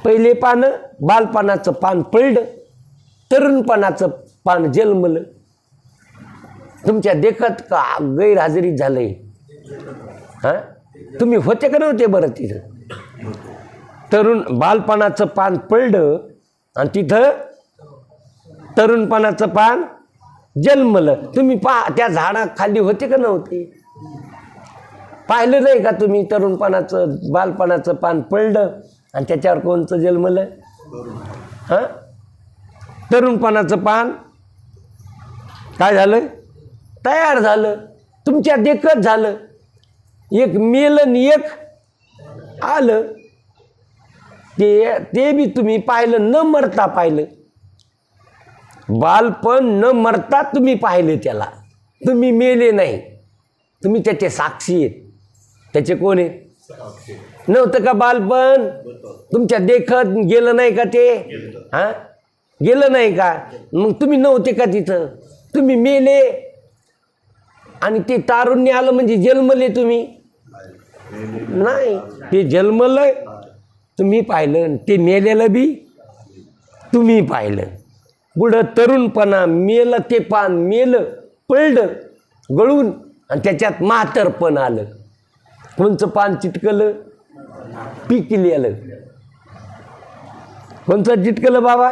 पहिले पानं, बालपणाचं पान पडलं, तरुणपणाचं पान जन्मलं. तुमच्या देखत का गैरहजेरीत झालंय? हां, तुम्ही होते का नव्हते बरं तिथं? बालपणाचं पान पडलं आणि तिथं तरुणपणाचं पान जन्मलं. तुम्ही त्या झाडाखाली होते का नव्हते? पाहिलं नाही का तुम्ही? तरुणपणाचं बालपणाचं पान पडलं आणि त्याच्यावर कोणचं जन्मलं? हां, तरुणपणाचं पान काय झालं? तयार झालं. तुमच्या देखत झालं. एक मेलं आणि एक आलं. ते बी तुम्ही पाहिलं, न मरता पाहिलं. बालपण न मरता तुम्ही पाहिले त्याला. तुम्ही मेले नाही, तुम्ही त्याचे साक्षी आहेत. त्याचे कोण आहे? नव्हतं का बालपण? तुमच्या देखत गेलं नाही का ते? हां, गेलं नाही का? मग तुम्ही नव्हते का तिथं? तुम्ही मेले आणि ते तारुण्य आलं म्हणजे जन्मले तुम्ही नाही. ते जन्मलं तुम्ही पाहिलं, ते मेलेलं बी तुम्ही पाहिलं. पुढं तरुणपणा मेलं, ते पान मेलं, पडलं गळून आणि त्याच्यात म्हातारपण आलं. कोणचं पान चिटकलं? पिकलेलं. कोणचं चिटकलं बाबा?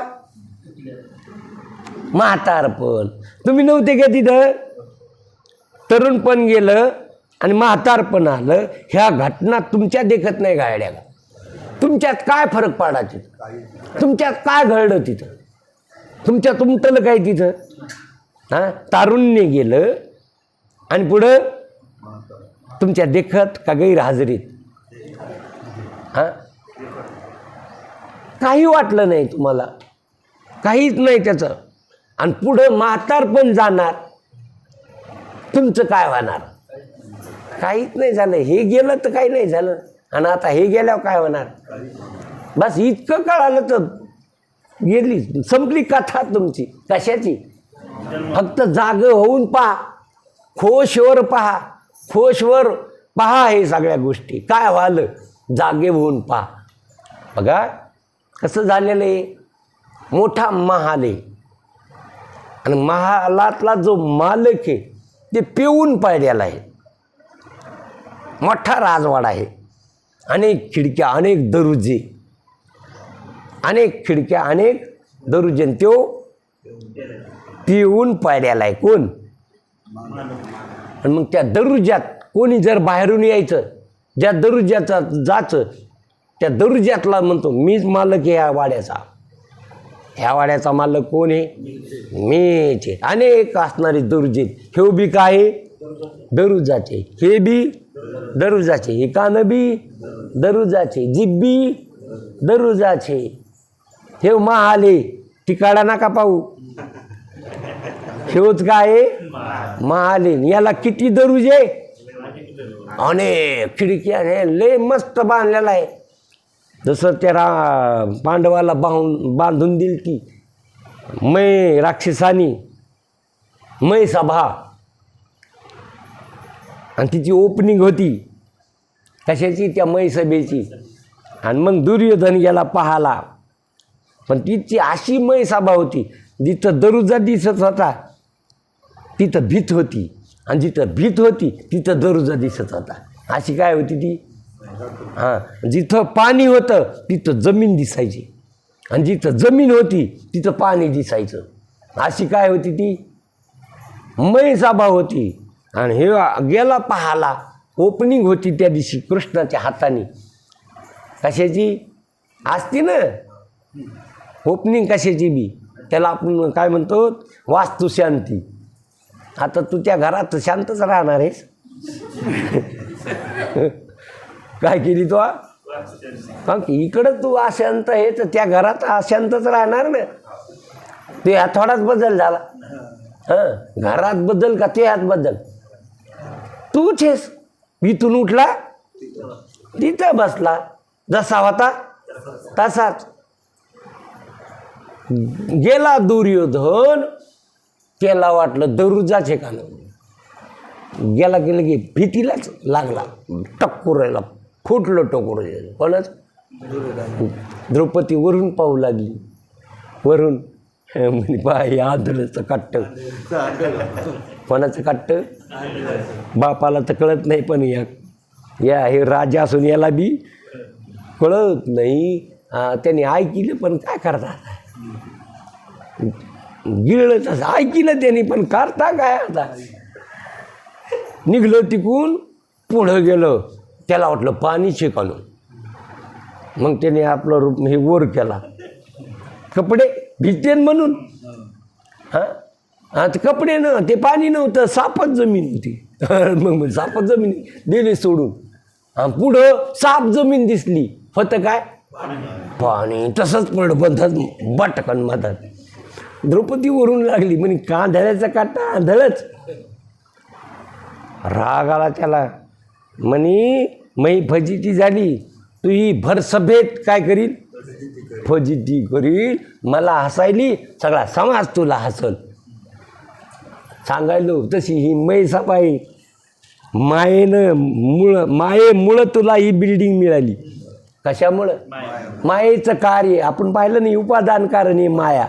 म्हातारपण. तुम्ही नव्हते का तिथं? तरुणपण गेलं आणि म्हातारपण आलं, ह्या घटना तुमच्या देखत नाही गायड्या. तुमच्यात काय फरक पडायचे, तुमच्यात काय घडलं तिथं, तुमच्यात उमटलं काय तिथं. हां, तारुण्य गेलं आणि पुढं तुमच्या देखत का गैरहजेरीत. हां, काही वाटलं नाही तुम्हाला, काहीच नाही त्याचं. आणि पुढं म्हातारपण जाणार, तुमचं काय होणार, काहीच नाही झालं. हे गेलं तर काही नाही झालं, आणि आता हे गेल्यावर काय होणार. बस इतकं कळालं तर गेली, संपली कथा तुमची. कशाची? फक्त जाग होऊन पहा, खोशवर पहा, खोशवर पहा. हे सगळ्या गोष्टी काय व्हालं, जागे होऊन पहा. बघा कसं झालेलं आहे. मोठा महाल आहे आणि महालातला जो मालक आहे ते पिऊन पाळलेला आहे. मोठा राजवाडा आहे, अनेक खिडक्या, अनेक दरुजे, अनेक खिडक्या, अनेक दरुजे. तो पिऊन पाळलेला आहे. कोण? आणि मग त्या दरुज्यात कोणी जर बाहेरून यायचं, ज्या दरुज्याचा जायचं, त्या दरुज्यातला म्हणतो मीच मालक आहे ह्या वाड्याचा. ह्या वाड्याचा मालक कोण आहे? मीच आहे. अनेक असणारे दरुजे. हे बी काय आहे? दरुजाचे. हे बी दरुजाचे. हे कानं बी दरुजाचे. जीभ बी दरुजाचे. हे महाल आहे, तिकाडा नका पाहू. हेच काय आहे? महाल आहे. याला किती दरुजे? अनेक खिडक्या. हे लय मस्त बांधलेला आहे. जसं त्या पांडवाला बांधून दिली ती मै राक्षसानी मै सभा, आणि तिची ओपनिंग होती कशाची? त्या मै सभेची. आणि मग दुर्योधन गेला पाहाला, पण तिची अशी मै सभा होती जिथं दरुजा दिसत होता तिथं भीत होती, आणि जिथं भीत होती तिथं दरुजा दिसत होता. अशी काय होती ती? हां, जिथं पाणी होतं तिथं जमीन दिसायची, आणि जिथं जमीन होती तिथं पाणी दिसायचं. अशी काय होती ती? मै सभा होती. आणि हे गेला पाहाला, ओपनिंग होती त्या दिवशी कृष्णाच्या हाताने. कशाची असती ना ओपनिंग, कशाची बी. त्याला आपण काय म्हणतो? वास्तुशांती. आता तू त्या घरात शांतच राहणार आहेस. काय केली तू? इकडं तू अशांत आहे तर त्या घरात अशांतच राहणार ना. ते ह्यात थोडाच बदल झाला. हां, घरात बदल का ते ह्यात बदल? तूच आहेस. इथून उठला तिथं बसला, जसा होता तसाच. गेला दुर्योधन, त्याला वाटलं दरुजाचे का नाही. गेला गेलं की भीतीलाच लागला, टक्कुरायला फुटलं टोकर. कोणाच? द्रौपदी वरून पाहू लागली. वरून म्हणे बाई आंधळचं काट्ट. कोणाचं काट्ट? बापाला तर कळत नाही, पण या हे राजा असून याला बी कळत नाही. त्याने ऐकिलं, पण काय करतात? गिळलं तसं ऐकिलं त्याने, पण करता काय आता? निघलं तिकून, पुढं गेलं. त्याला वाटलं पाणी शेकालो. मग त्याने आपलं रूप हे वर केला, कपडे भिजतेन म्हणून. हां, ते कपडे न ते पाणी नव्हतं, सापच जमीन होती. मग सापच जमीन दिली सोडून. पुढं साप जमीन दिसली, होतं काय? पाणी. तसंच पडलं बंधच बटकन मधात. द्रौपदी वरून लागली, म्हणे कांदळ्याचा काटा आंधळच. राग आला त्याला. म्हणे मै फजिती झाली, तू ही भर सभेत काय करील? फजिती करील. मला हसायली, सगळा समाज तुला हसल. सांगायलो तशी ही मै सभा आहे. मायेमुळं तुला ही बिल्डिंग मिळाली. कशामुळं? मायेचं कार्य आपण पाहिलं नाही. उपादान कारण आहे माया.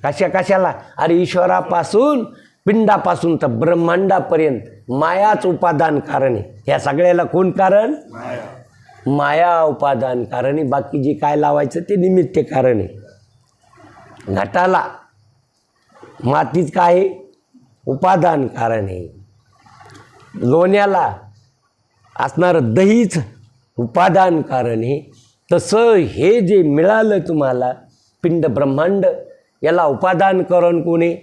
कशाला? अरे ईश्वरापासून, पिंडापासून तर ब्रह्मांडापर्यंत मायाच उपादान कारण आहे. ह्या सगळ्याला कोण कारण? माया उपादान कारण आहे. बाकी जे काय लावायचं ते निमित्त कारण आहे. घटाला मातीच काय आहे? उपादान कारण आहे. लोण्याला असणारं दहीच उपादान कारण आहे, तसं हे जे मिळालं तुम्हाला पिंड ब्रह्मांड, याला उपादान कारण कोणी?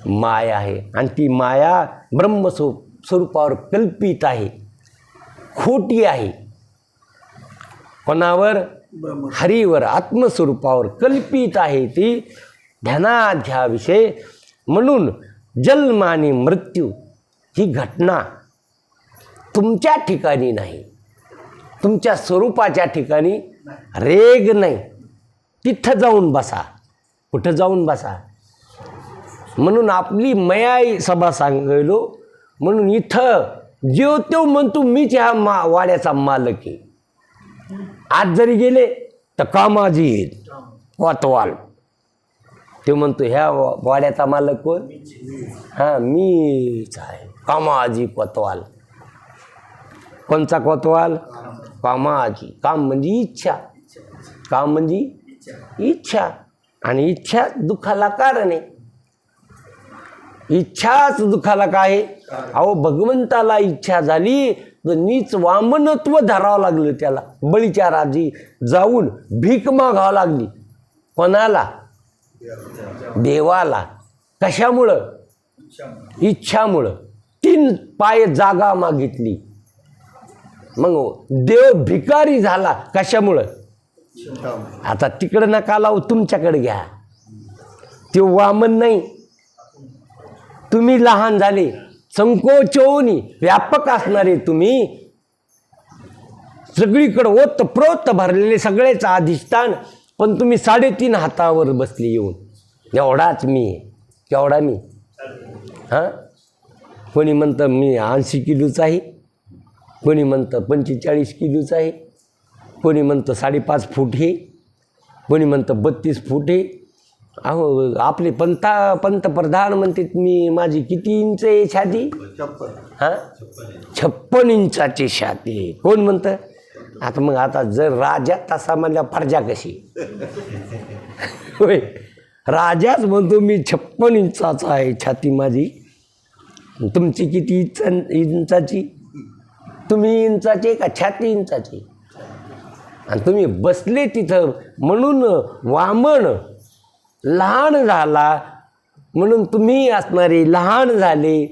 माया आहे. आणि ती माया ब्रह्मस्वरूपावर कल्पित आहे, खोटी आहे. कोणावर? हरीवर, आत्मस्वरूपावर कल्पित आहे. ती ध्यानात घ्या विषय. म्हणून जन्म आणि मृत्यू ही घटना तुमच्या ठिकाणी नाही, तुमच्या स्वरूपाच्या ठिकाणी रेग नाही. तिथं जाऊन बसा. कुठं जाऊन बसा? म्हणून आपली मयाई सभा सांगलो. म्हणून इथं जेव तेव म्हणतो मीच ह्या वाड्याचा मालक आहे. आज जरी गेले तर कामाजी कोतवाल, ते म्हणतो ह्या वाड्याचा मालक कोण? हां, मीच आहे, कामाजी कोतवाल. कोणचा कोतवाल? कामाजी. काम म्हणजे इच्छा, काम म्हणजे इच्छा. आणि इच्छा दुःखाला कारण आहे. इच्छाच दुःखाला काय आहे? अहो, भगवंताला इच्छा झाली तर नीच वामनत्व धरावं लागलं त्याला. बळीच्या राजी जाऊन भीक मागावं लागली. कोणाला? देवाला. कशामुळं? इच्छामुळं. 3 पाय जागा मागितली. मग देव भिकारी झाला. कशामुळं? आता तिकडं नका लावू, तुमच्याकडे घ्या. ते वामन नाही, तुम्ही लहान झाले, संकोचोनी व्यापक असणारे तुम्ही, सगळीकडं ओतप्रोत भरलेले सगळेच अधिष्ठान, पण तुम्ही 3.5 हातावर बसले येऊन. एवढाच मी, केवढा मी? हां, कोणी म्हणतं मी 80 किलोचा आहे, कोणी म्हणतं 45 किलोचा आहे, कोणी म्हणतं 5.5 फूट हे, कोणी म्हणतं 32 फूट हे. अहो, आपले पंतप्रधान म्हणते मी माझी किती इंच आहे छाती? हां, 56 इंचाची छाती. कोण म्हणतं? आता मग आता जर राजा तसा म्हणल्या प्रजा कशी? होय, राजाच म्हणतो मी 56 इंचाचा आहे छाती माझी. तुमची किती इंचाची? तुम्ही इंचाची का छाती इंचाची? आणि तुम्ही बसले तिथं. म्हणून वामन लहान झाला, म्हणून तुम्ही असणारे लहान झाले.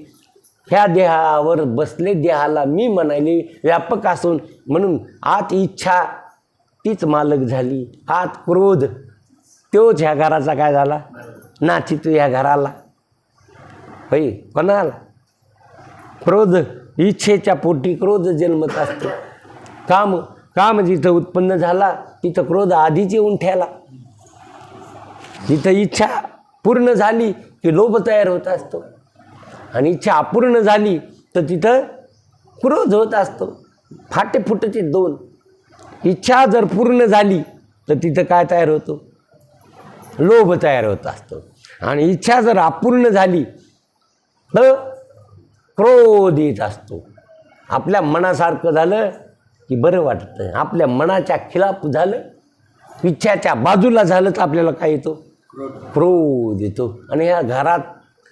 ह्या देहावर बसले, देहाला मी म्हणाले व्यापक असून. म्हणून आत इच्छा तीच मालक झाली. आत क्रोध तोच ह्या घराचा काय झाला? नाची तू ह्या घराला. होय, कोणाला? क्रोध. इच्छेच्या पोटी क्रोध जन्मत असतो. काम जिथं उत्पन्न झाला तिथं क्रोध आधीच येऊन ठेला. जिथं इच्छा पूर्ण झाली की लोभ तयार होत असतो, आणि इच्छा अपूर्ण झाली तर तिथं क्रोध होत असतो. फाटे फुटचे 2. इच्छा जर पूर्ण झाली तर तिथं काय तयार होतो? लोभ तयार होत असतो. आणि इच्छा जर अपूर्ण झाली तर क्रोध येत असतो. आपल्या मनासारखं झालं की बरं वाटतं, आपल्या मनाच्या खिलाफ झालं, इच्छाच्या बाजूला झालं तर आपल्याला काय येतो? क्रोध येतो. आणि ह्या घरात,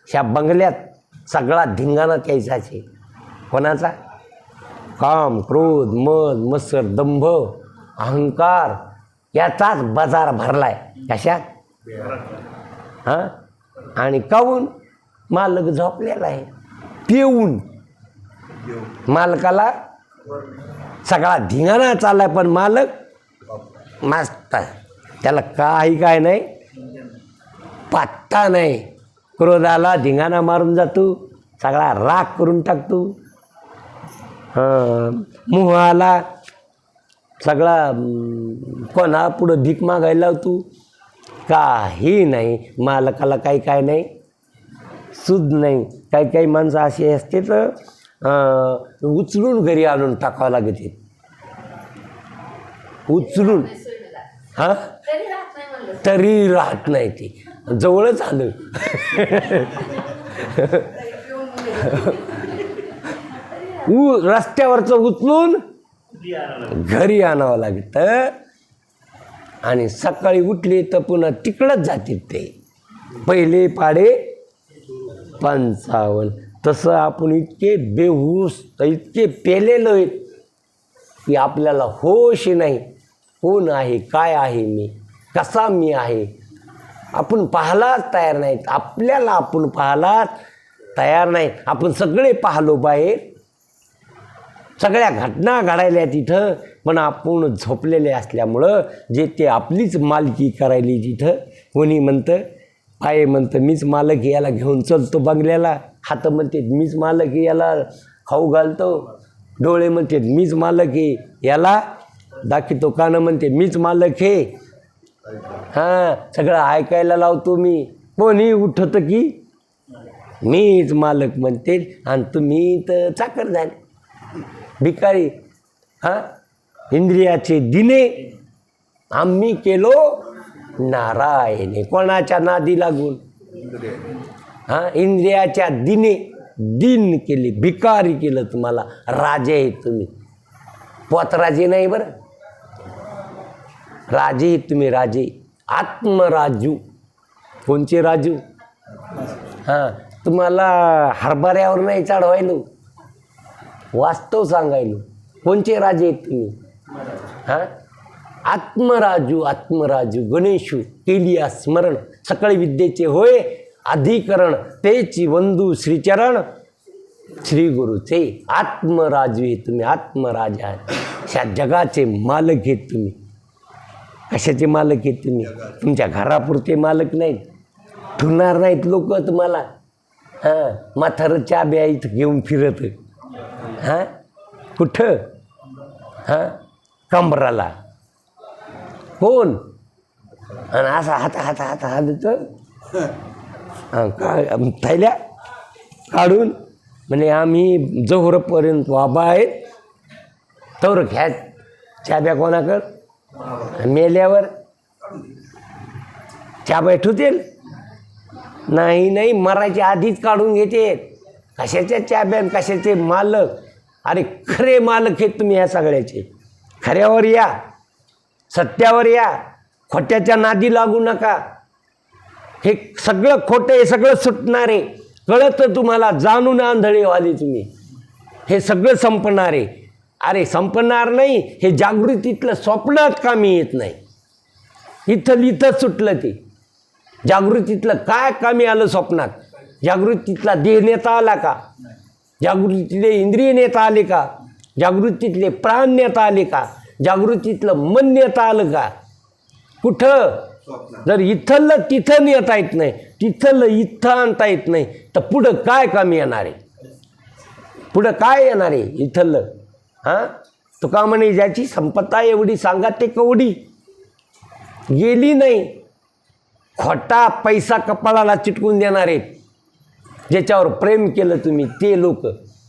ह्या बंगल्यात सगळा धिंगाणा त्याचाच आहे. कोणाचा? काम, क्रोध, मद, मत्सर, दंभ, अहंकार याचाच बाजार भरलाय. कशात? हां. आणि काहून? मालक झोपलेला आहे पिऊन. मालकाला सगळा धिंगाणा चाललाय, पण मालक मस्त, त्याला काही काय नाही, पत्ता नाही. क्रोधाला धिंगाणा मारून जातो, सगळा राग करून टाकतो. मोहाला सगळा कोणा पुढं भीक मागायला लावतो. काही नाही, मालकाला काही काय नाही, सुद नाही. काही माणसं अशी असते तर उचलून घरी आणून टाकावं लागते. उचलून, हां, तरी राहत नाही. ती जवळच आलं. रस्त्यावरचं उचलून घरी आणावं लागतं. आणि सकाळी उठले तर पुन्हा तिकडंच जातील ते. पहिले पाडे 55. तसं आपण इतके बेहूस, इतके पेलेलो आहेत की आपल्याला होश नाही, कोण आहे, काय आहे मी, कसा मी आहे, आपण पाहायलाच तयार नाहीत. आपल्याला आपण पाहायलाच तयार नाहीत. आपण सगळे पाहलो बाहेर, सगळ्या घटना घडायल्या तिथं, पण आपण झोपलेले असल्यामुळं जे ते आपलीच मालकी करायली तिथं. कोणी म्हणतं, पाय म्हणतं मीच मालक, याला घेऊन चलतो बंगल्याला, हात म्हणते मीच मालक, याला खाऊ घालतो, डोळे म्हणते मीच मालक आहे, याला दाखवतो, कानं म्हणते मीच मालक आहे. हां, सगळं ऐकायला लावतो मी. कोणी उठतं की मीच मालक म्हणते, आणि तुम्ही तर चाकर झाले, भिकारी. हां, इंद्रियाचे दिने आम्ही केलो नारायणे. कोणाच्या नादी लागून? हां, इंद्रियाच्या दिने दिन केले, भिकारी केलं तुम्हाला. राजे आहेत तुम्ही, पोतराजे नाही बरं, राजे आहेत तुम्ही, राजे, आत्मराजू. कोणचे राजू? हां, तुम्हाला हरभऱ्यावर नाही चढवायलो, वास्तव सांगायलो. कोणचे राजे आहेत तुम्ही? हां, आत्मराजू, आत्मराजू गणेशू केली स्मरण, सकळ विद्येचे होय अधिकरण, तेची वंदू श्रीचरण श्री गुरुचे. आत्मराजू हे तुम्ही, आत्मराजा आहेत, ह्या जगाचे मालक आहेत तुम्ही. कशाचे मालक आहेत तुम्ही? तुमच्या घरापुरते मालक नाहीत, ठुणार नाहीत लोक तुम्हाला. हां, म्हातारं चाब्या इथं घेऊन फिरत. हां, कुठं? हां, कमराला. कोण? आणि असा हात हात हात हात थैल्या काढून म्हणजे आम्ही जोहरपर्यंत वाबा आहेत, तर घ्या चाब्या कोणाकडं? मेल्यावर चाब्या ठेवतील? नाही नाही, मरायच्या आधीच काढून घेते. कशाच्या चाब्या, कशाचे मालक? अरे खरे मालक आहेत तुम्ही ह्या सगळ्याचे. खऱ्यावर या, सत्यावर या, खोट्याच्या नादी लागू नका. हे सगळं खोटं, हे सगळं सुटणार आहे, कळतं तुम्हाला, जाणून आंधळे व्हाले तुम्ही. हे सगळं संपणार आहे. अरे संपणार नाही, हे जागृतीतलं स्वप्नात कामी येत नाही. इथं सुटलं ते. जागृतीतलं काय कामी आलं स्वप्नात? जागृतीतला देह नेता आला का? जागृतीतले इंद्रिय नेता आले का? जागृतीतले प्राण नेता आले का? जागृतीतलं मन नेता आलं का? कुठं? जर इथलं तिथं नेता येत नाही, तिथलं इथं आणता येत नाही, तर पुढं काय कामी येणार आहे? पुढं काय येणार आहे इथलं? हां, तुका म्हणे ज्याची संपत्ता एवढी सांगा ते कवडी. गेली नाही. खोटा पैसा कपाळाला चिटकून देणार आहेत, ज्याच्यावर प्रेम केलं तुम्ही ते लोक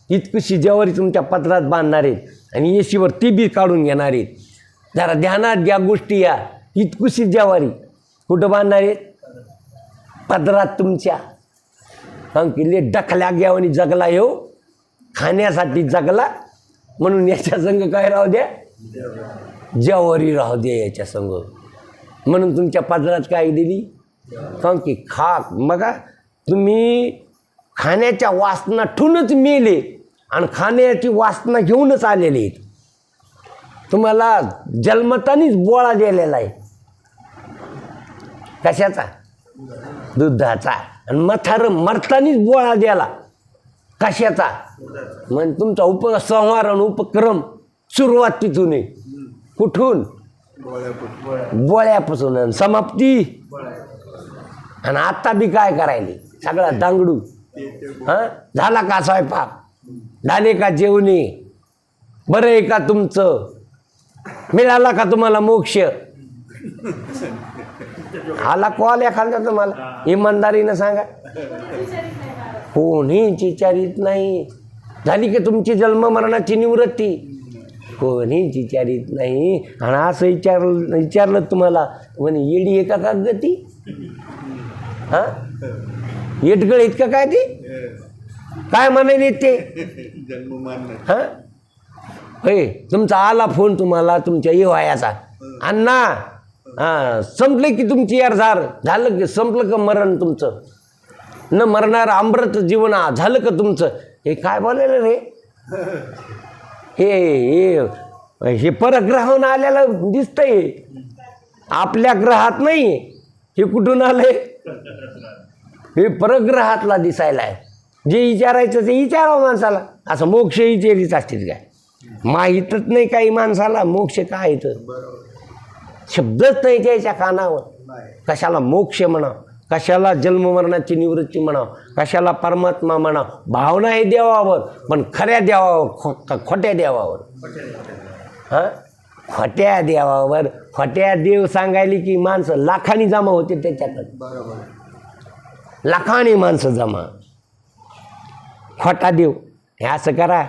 इतकीशी ज्वारी तुमच्या पदरात बांधणार आहेत, आणि येशीवर ती बी काढून घेणार आहेत. जरा ध्यानात घ्या गोष्टी. या इतकुशी ज्वारी कुठं बांधणार आहेत? पदरात तुमच्या. किल्ले डखल्या घ्यावानी जगला, येऊ खाण्यासाठी जगला, म्हणून याच्या संग काय राहू द्या? ज्वारी राहू द्या याच्या संग. म्हणून तुमच्या पदरात काय दिली? की खाक. बघा तुम्ही खाण्याच्या वासना ठूनच मेले, आणि खाण्याची वासना घेऊनच आलेले आहेत. तुम्हाला जन्मतानीच बोळा दिलेला आहे. कशाचा? दुधाचा. आणि मथार मरतानीच बोळा द्याला. कशाचा? म्हणजे तुमचा संहार आणि उपक्रम सुरुवात तिथून आहे. कुठून? बोळ्यापासून. आणि समाप्ती. आणि आता बी काय करायले? सगळा दांगडू. हां, झाला का स्वयंपाक? झाले का जेवणे? बरं आहे का तुमचं? मिळाला का तुम्हाला मोक्ष? आला कॉल एखादा तुम्हाला? इमानदारीनं सांगा. कोणीच विचारित नाही. झाली की तुमची जन्म मरणाची निवृत्ती? कोणीच विचारित नाही. आणि असं विचारलं तुम्हाला, म्हणे येडी आहे का गती? हां, येटगळ इतकं काय ते काय म्हणाले ते? हां, होय, तुमचा आला फोन तुम्हाला तुमच्या येवायाचा, अण्णा हां संपले की तुमची यार झालं की संपलं का मरण तुमचं? न मरणार अमृत जीवन झालं का तुमचं? हे काय बोलायला रे? हे हे परग्रहाहून आलेलं दिसतंय, आपल्या ग्रहात नाही. हे कुठून आलंय? हे परग्रहातला दिसायला आहे. जे विचारायचं ते विचारावं माणसाला. असं मोक्ष विचारीच असतील काय? माहीतच नाही काही माणसाला मोक्ष काय तर, शब्दच नाही त्याच्या कानावर. कशाला मोक्ष म्हणावं, कशाला जन्ममरणाची निवृत्ती म्हणावं, कशाला परमात्मा म्हणावं. भावना आहे देवावर, पण खऱ्या देवावर खोट्या देवावर. हां, खोट्या देवावर. खोट्या देव सांगायली की माणसं लाखांनी जमा होते त्याच्याकडे, लाखांनी माणसं जमा. खोटा देव, हे असं करा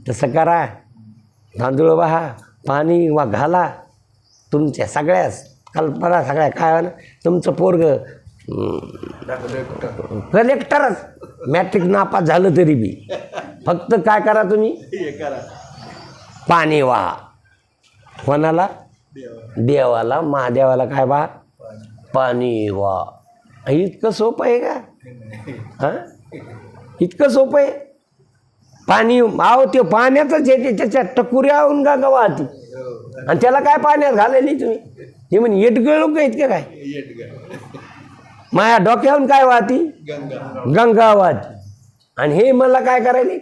तसं करा, तांदूळ वाहा, पाणी वा घाला, तुमच्या सगळ्याच कल्पना सगळ्या काय ना. तुमचं पोरग कलेक्टरच, मॅट्रिक नापास झालं तरी बी फक्त काय करा तुम्ही, पाणी वाहा. कोणाला? देवाला, महादेवाला काय वाहा? पाणी वाहा. इतकं सोपं आहे का? हां, इतकं सोपं आहे? पाणी आहो, ते पाण्यातच येते, त्याच्या टकुऱ्याहून का वाहती. आणि त्याला काय पाण्यात घालायली तुम्ही? हे म्हणे येटगळू का इतकं काय? माया डोक्याहून काय वाहती? गंगा वाहती. आणि हे मला काय करायले?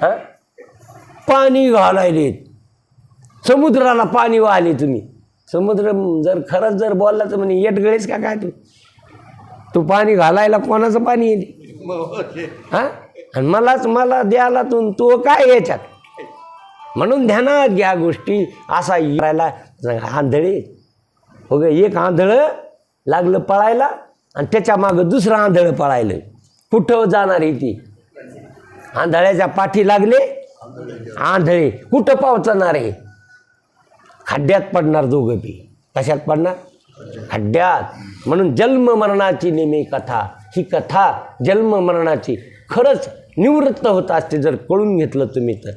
हां, पाणी घालायले. समुद्राला पाणी वाहले तुम्ही. समुद्र जर खरंच जर बोलला तर म्हणे येटगळेच का काय तू पाणी घालायला कोणाचं पाणी येते? हां, आणि मला द्यायला तू काय याच्यात? म्हणून ध्यानात घ्या गोष्टी. असा करायला आंधळे हो ग. एक आंधळं लागलं पळायला आणि त्याच्या मागं दुसरं आंधळं पळायलं. कुठं जाणार आहे ती? आंधळ्याच्या पाठी लागले आंधळे, कुठं पोहोचणार आहे? खड्ड्यात पडणार दोघं बी. कशात पडणार? खड्ड्यात. म्हणून जन्म मरणाची नेहमी कथा, ही कथा जन्म मरणाची खरंच निवृत्त होत असते जर कळून घेतलं तुम्ही तर.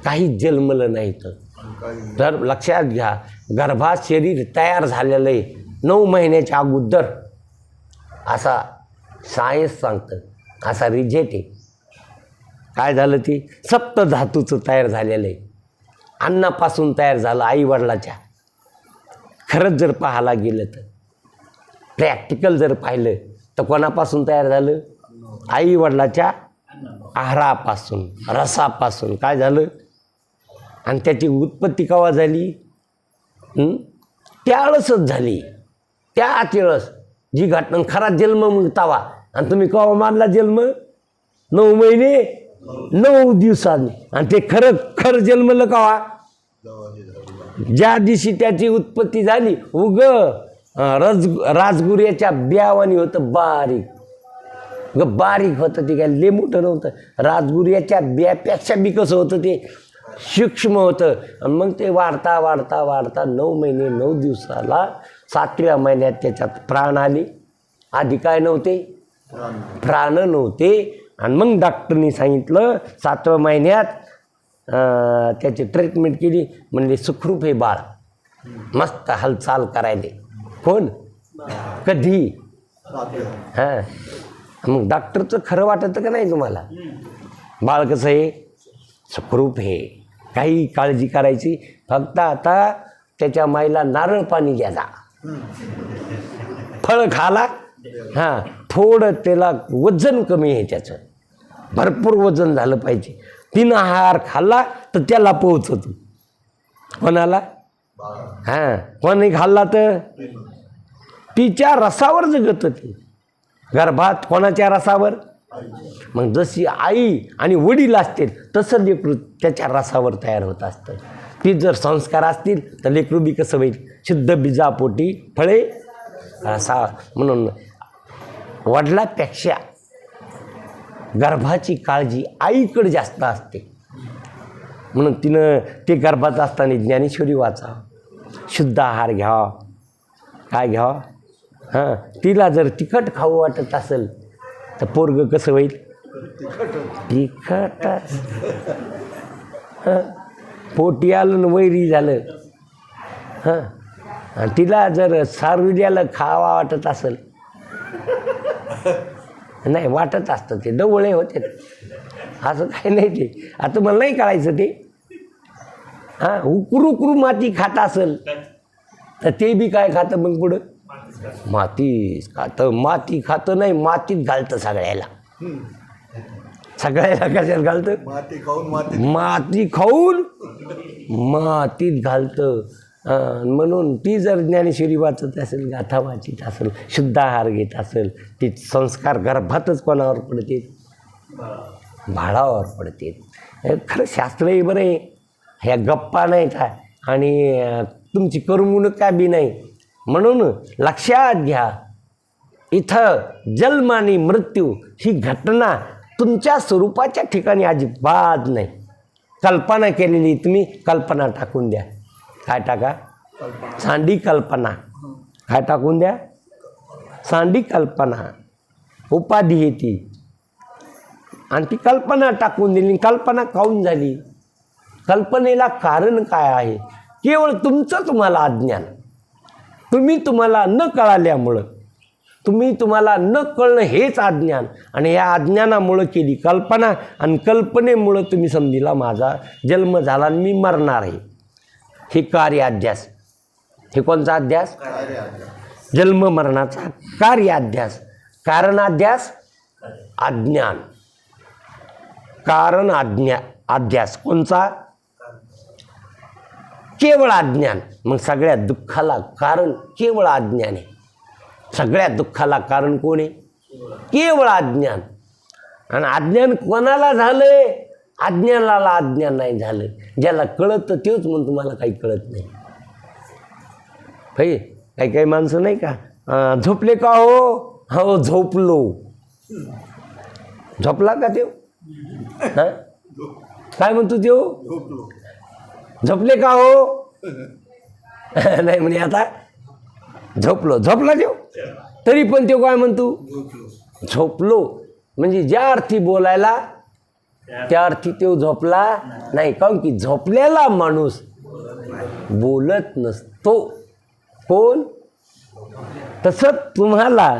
काही जन्मलं नाही तर लक्षात घ्या, गर्भात शरीर तयार झालेलं आहे 9 महिन्याच्या अगोदर, असा सायन्स सांगतं, असा रिजेक्ट आहे. काय झालं? ती सप्तधातूचं तयार झालेलं आहे, अन्नापासून तयार झालं आईवडिलाच्या. खरंच जर पाहायला गेलं तर, प्रॅक्टिकल जर पाहिलं तर कोणापासून तयार झालं? आईवडिलाच्या आहारापासून, रसापासून. काय झालं? आणि त्याची उत्पत्ती केव्हा झाली? त्यावेळेसच झाली. त्यावेळेस जी घटना, खरा जन्म मग तवा. आणि तुम्ही केव्हा मानला जन्म? 9 महिने 9 दिवसांनी. आणि ते खरं जन्मलं केव्हा? ज्या दिवशी त्याची उत्पत्ती झाली. उग राजगुर्याच्या ब्यावानी होतं, बारीक होतं ते, काय लय मोठं नव्हतं. राजगुर्याच्या ब्यापेक्षा बी कसं होतं ते, सूक्ष्म होतं. आणि मग ते वाढता 9 महिने 9 दिवसाला 7व्या महिन्यात त्याच्यात प्राण आले. आधी काय नव्हते? प्राण नव्हते. आणि मग डॉक्टरनी सांगितलं 7व्या महिन्यात त्याची ट्रीटमेंट केली. म्हणजे सुखरूप हे बाळ, मस्त हालचाल करायले. कोण? कधी? हां, मग डॉक्टरचं खरं वाटतं का नाही तुम्हाला? बाळ कसं आहे? सुखरूप आहे, काही काळजी करायची. फक्त आता त्याच्या माईला नारळ पाणी द्यायचा, फळ खाला. हां, थोडं त्याला वजन कमी आहे त्याचं, भरपूर वजन झालं पाहिजे. 3 आहार खाल्ला तर त्याला पोहोचतो. कोणाला? हां, कोणी खाल्ला तर तिच्या रसावर जगत होती. गर्भात कोणाच्या रसावर? मग जशी आई आणि वडील असतील तसं लेकरू त्याच्या रसावर तयार होत असतं. ती जर संस्कार असतील तर लेकरू बी कसं होईल? शुद्ध बीजापोटी फळे रसा. म्हणून वडिलापेक्षा गर्भाची काळजी आईकडे जास्त असते. म्हणून तिनं ते गर्भात असताना ज्ञानेश्वरी वाचा, शुद्ध आहार घ्यावा. काय घ्यावा? हां, तिला जर तिखट खाऊ वाटत असेल तर पोरगं कसं होईल? तिखट. हां, पोटी आलं न वैरी झालं. हां, आणि तिला जर सारुड्याला खावा वाटत असेल, नाही वाटत असतं ते, डवळे होते असं काही नाही. ते आता मला नाही कळायचं ते. हां उकरू उकरू माती खात असेल तर ते बी काय खातं मग पुढं मातीच खातं. माती खातं नाही मातीत घालतं सगळ्याला. सगळ्याला कशात घालतं माती खाऊन मातीत घालतं. म्हणून ती जर ज्ञानेश्वरी वाचत असेल गाथा वाचित असेल शुद्ध आहार घेत असेल ती संस्कार गर्भातच कोणावर पडते बाळावर पडते. खरं शास्त्रही बरं आहे. ह्या गप्पा नाहीत आणि तुमची करमणूक काय बी नाही. म्हणून लक्षात घ्या इथं जन्म आणि मृत्यू ही घटना तुमच्या स्वरूपाच्या ठिकाणी अजिबात नाही. कल्पना केलेली तुम्ही कल्पना टाकून द्या. काय टाका सांडी कल्पना. काय टाकून द्या सांडी कल्पना. उपाधी आहे ती आणि ती कल्पना टाकून दिली. कल्पना काऊन झाली? कल्पनेला कारण काय आहे? केवळ तुमचं तुम्हाला अज्ञान. तुम्हाला न कळाल्यामुळं तुम्हाला न कळणं हेच अज्ञान आणि या अज्ञानामुळं केली कल्पना आणि कल्पनेमुळं तुम्ही समजिला माझा जन्म झाला आणि मी मरणार आहे. हे कार्याध्यास. हे कोणचा अध्यास? जन्म मरणाचा कार्याध्यास. कारणाध्यास अज्ञान. कारण अध्यास कोणचा? केवळ अज्ञान. मग सगळ्या दुःखाला कारण केवळ अज्ञान आहे. सगळ्या दुःखाला कारण कोण आहे? केवळ अज्ञान. आणि अज्ञान कोणाला झालंय? अज्ञानाला अज्ञान नाही झालं. ज्याला कळतं तेच म्हणून तुम्हाला काही कळत नाही. भाई काही काही माणसं नाही का झोपले का हो? हो झोपलो. झोपला का देव? हां काय म्हणतो देव? झोपले का हो? नाही म्हणे आता झोपलो. झोपला देव तरी पण ते काय म्हणतो? झोपलो. म्हणजे ज्या अर्थी बोलायला त्या अर्थी तो झोपला नाही. काऊन की झोपलेला माणूस बोलत नसतो. कोण? तसं तुम्हाला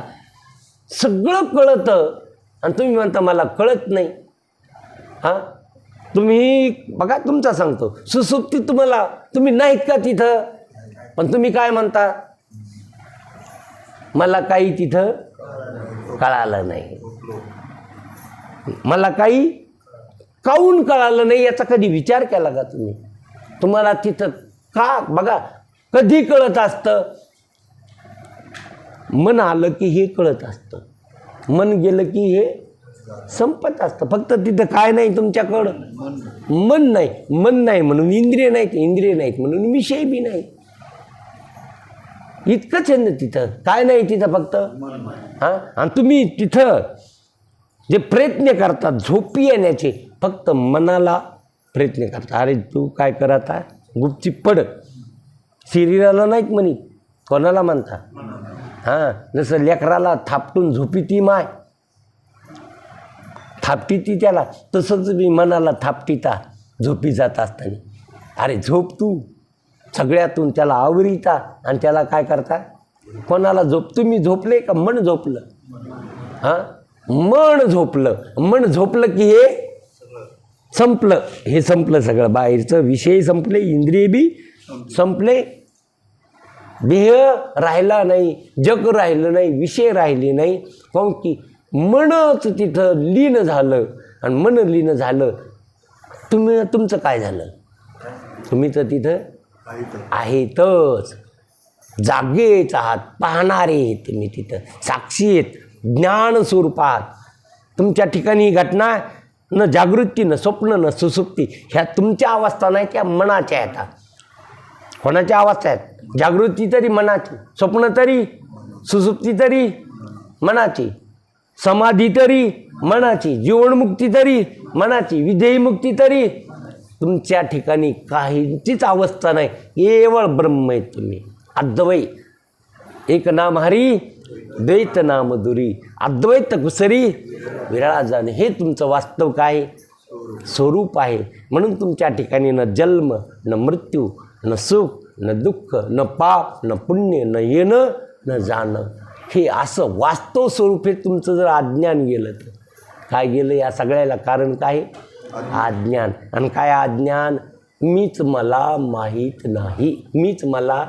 सगळं कळतं आणि तुम्ही म्हणता मला कळत नाही. हां तुम्ही बघा तुमचा सांगतो सुसुप्ती तुम्ही नाहीत का तिथं? पण तुम्ही काय म्हणता? मला काही तिथं कळालं नाही. मला काही काऊन कळालं नाही याचा कधी विचार केला का तुम्ही? तुम्हाला तिथं का बघा कधी कळत असतं? मन आलं की हे कळत असतं. मन गेलं की हे संपत असतं. फक्त तिथं काय नाही तुमच्याकडं? मन नाही. मन नाही म्हणून इंद्रिय नाहीत. इंद्रिय नाहीत म्हणून विषय बी नाही. इतकंच आहे ना तिथं. काय नाही तिथं फक्त हां. आणि तुम्ही तिथं जे प्रयत्न करतात झोपी येण्याचे फक्त मनाला प्रयत्न करता. अरे तू काय कर आता गुपचीप पड. शरीराला नाहीत म्हणित. कोणाला म्हणता? हां जसं लेकराला थापटून झोपी ती माय थापटी ती त्याला तसंच मी मनाला थापटीता झोपी जात असताना. अरे झोप तू. सगळ्यातून त्याला आवरीता आणि त्याला काय करता? कोणाला झोप? तुम्ही झोपले का मन झोपलं? हां मन झोपलं. मन झोपलं की हे संपलं. हे संपलं सगळं. बाहेरचं विषय संपले. इंद्रिय बी संपले. देह राहिला नाही. जग राहिलं नाही. विषय राहिले नाही. काऊन की मनच तिथं लीन झालं. आणि मन लीन झालं. तुमचं काय झालं? तुम्ही तर तिथं आहेतच. जागेच आहात. पाहणारे तुम्ही तिथं साक्षी आहेत. ज्ञान स्वरूपात तुमच्या ठिकाणी घटना न जागृती न स्वप्न न सुसुप्ती ह्या तुमच्या अवस्था नाही त्या मनाच्या येतात. कोणाच्या अवस्था आहेत? जागृती तरी मनाची. स्वप्न तरी सुसुप्ती तरी मनाची. समाधी तरी मनाची. जीवनमुक्ती तरी मनाची. विधेयी मुक्ती तरी तुमच्या ठिकाणी काहीचीच अवस्था नाही. केवळ ब्रह्म आहेत तुम्ही. अद्वैत. एक नाम हरी द्वैत नाम दुरी. अद्वैत कुसरी विरळा जाणे. हे तुमचं वास्तव काय? स्वरूप आहे. म्हणून तुमच्या ठिकाणी न जन्म न मृत्यू न सुख न दुःख न पाप न पुण्य न येणं न जाणं. हे असं वास्तव स्वरूप हे तुमचं जर अज्ञान गेलं तर काय गेलं? या सगळ्याला कारण काय? अज्ञान. आणि काय अज्ञान? मीच मला माहीत नाही, मीच मला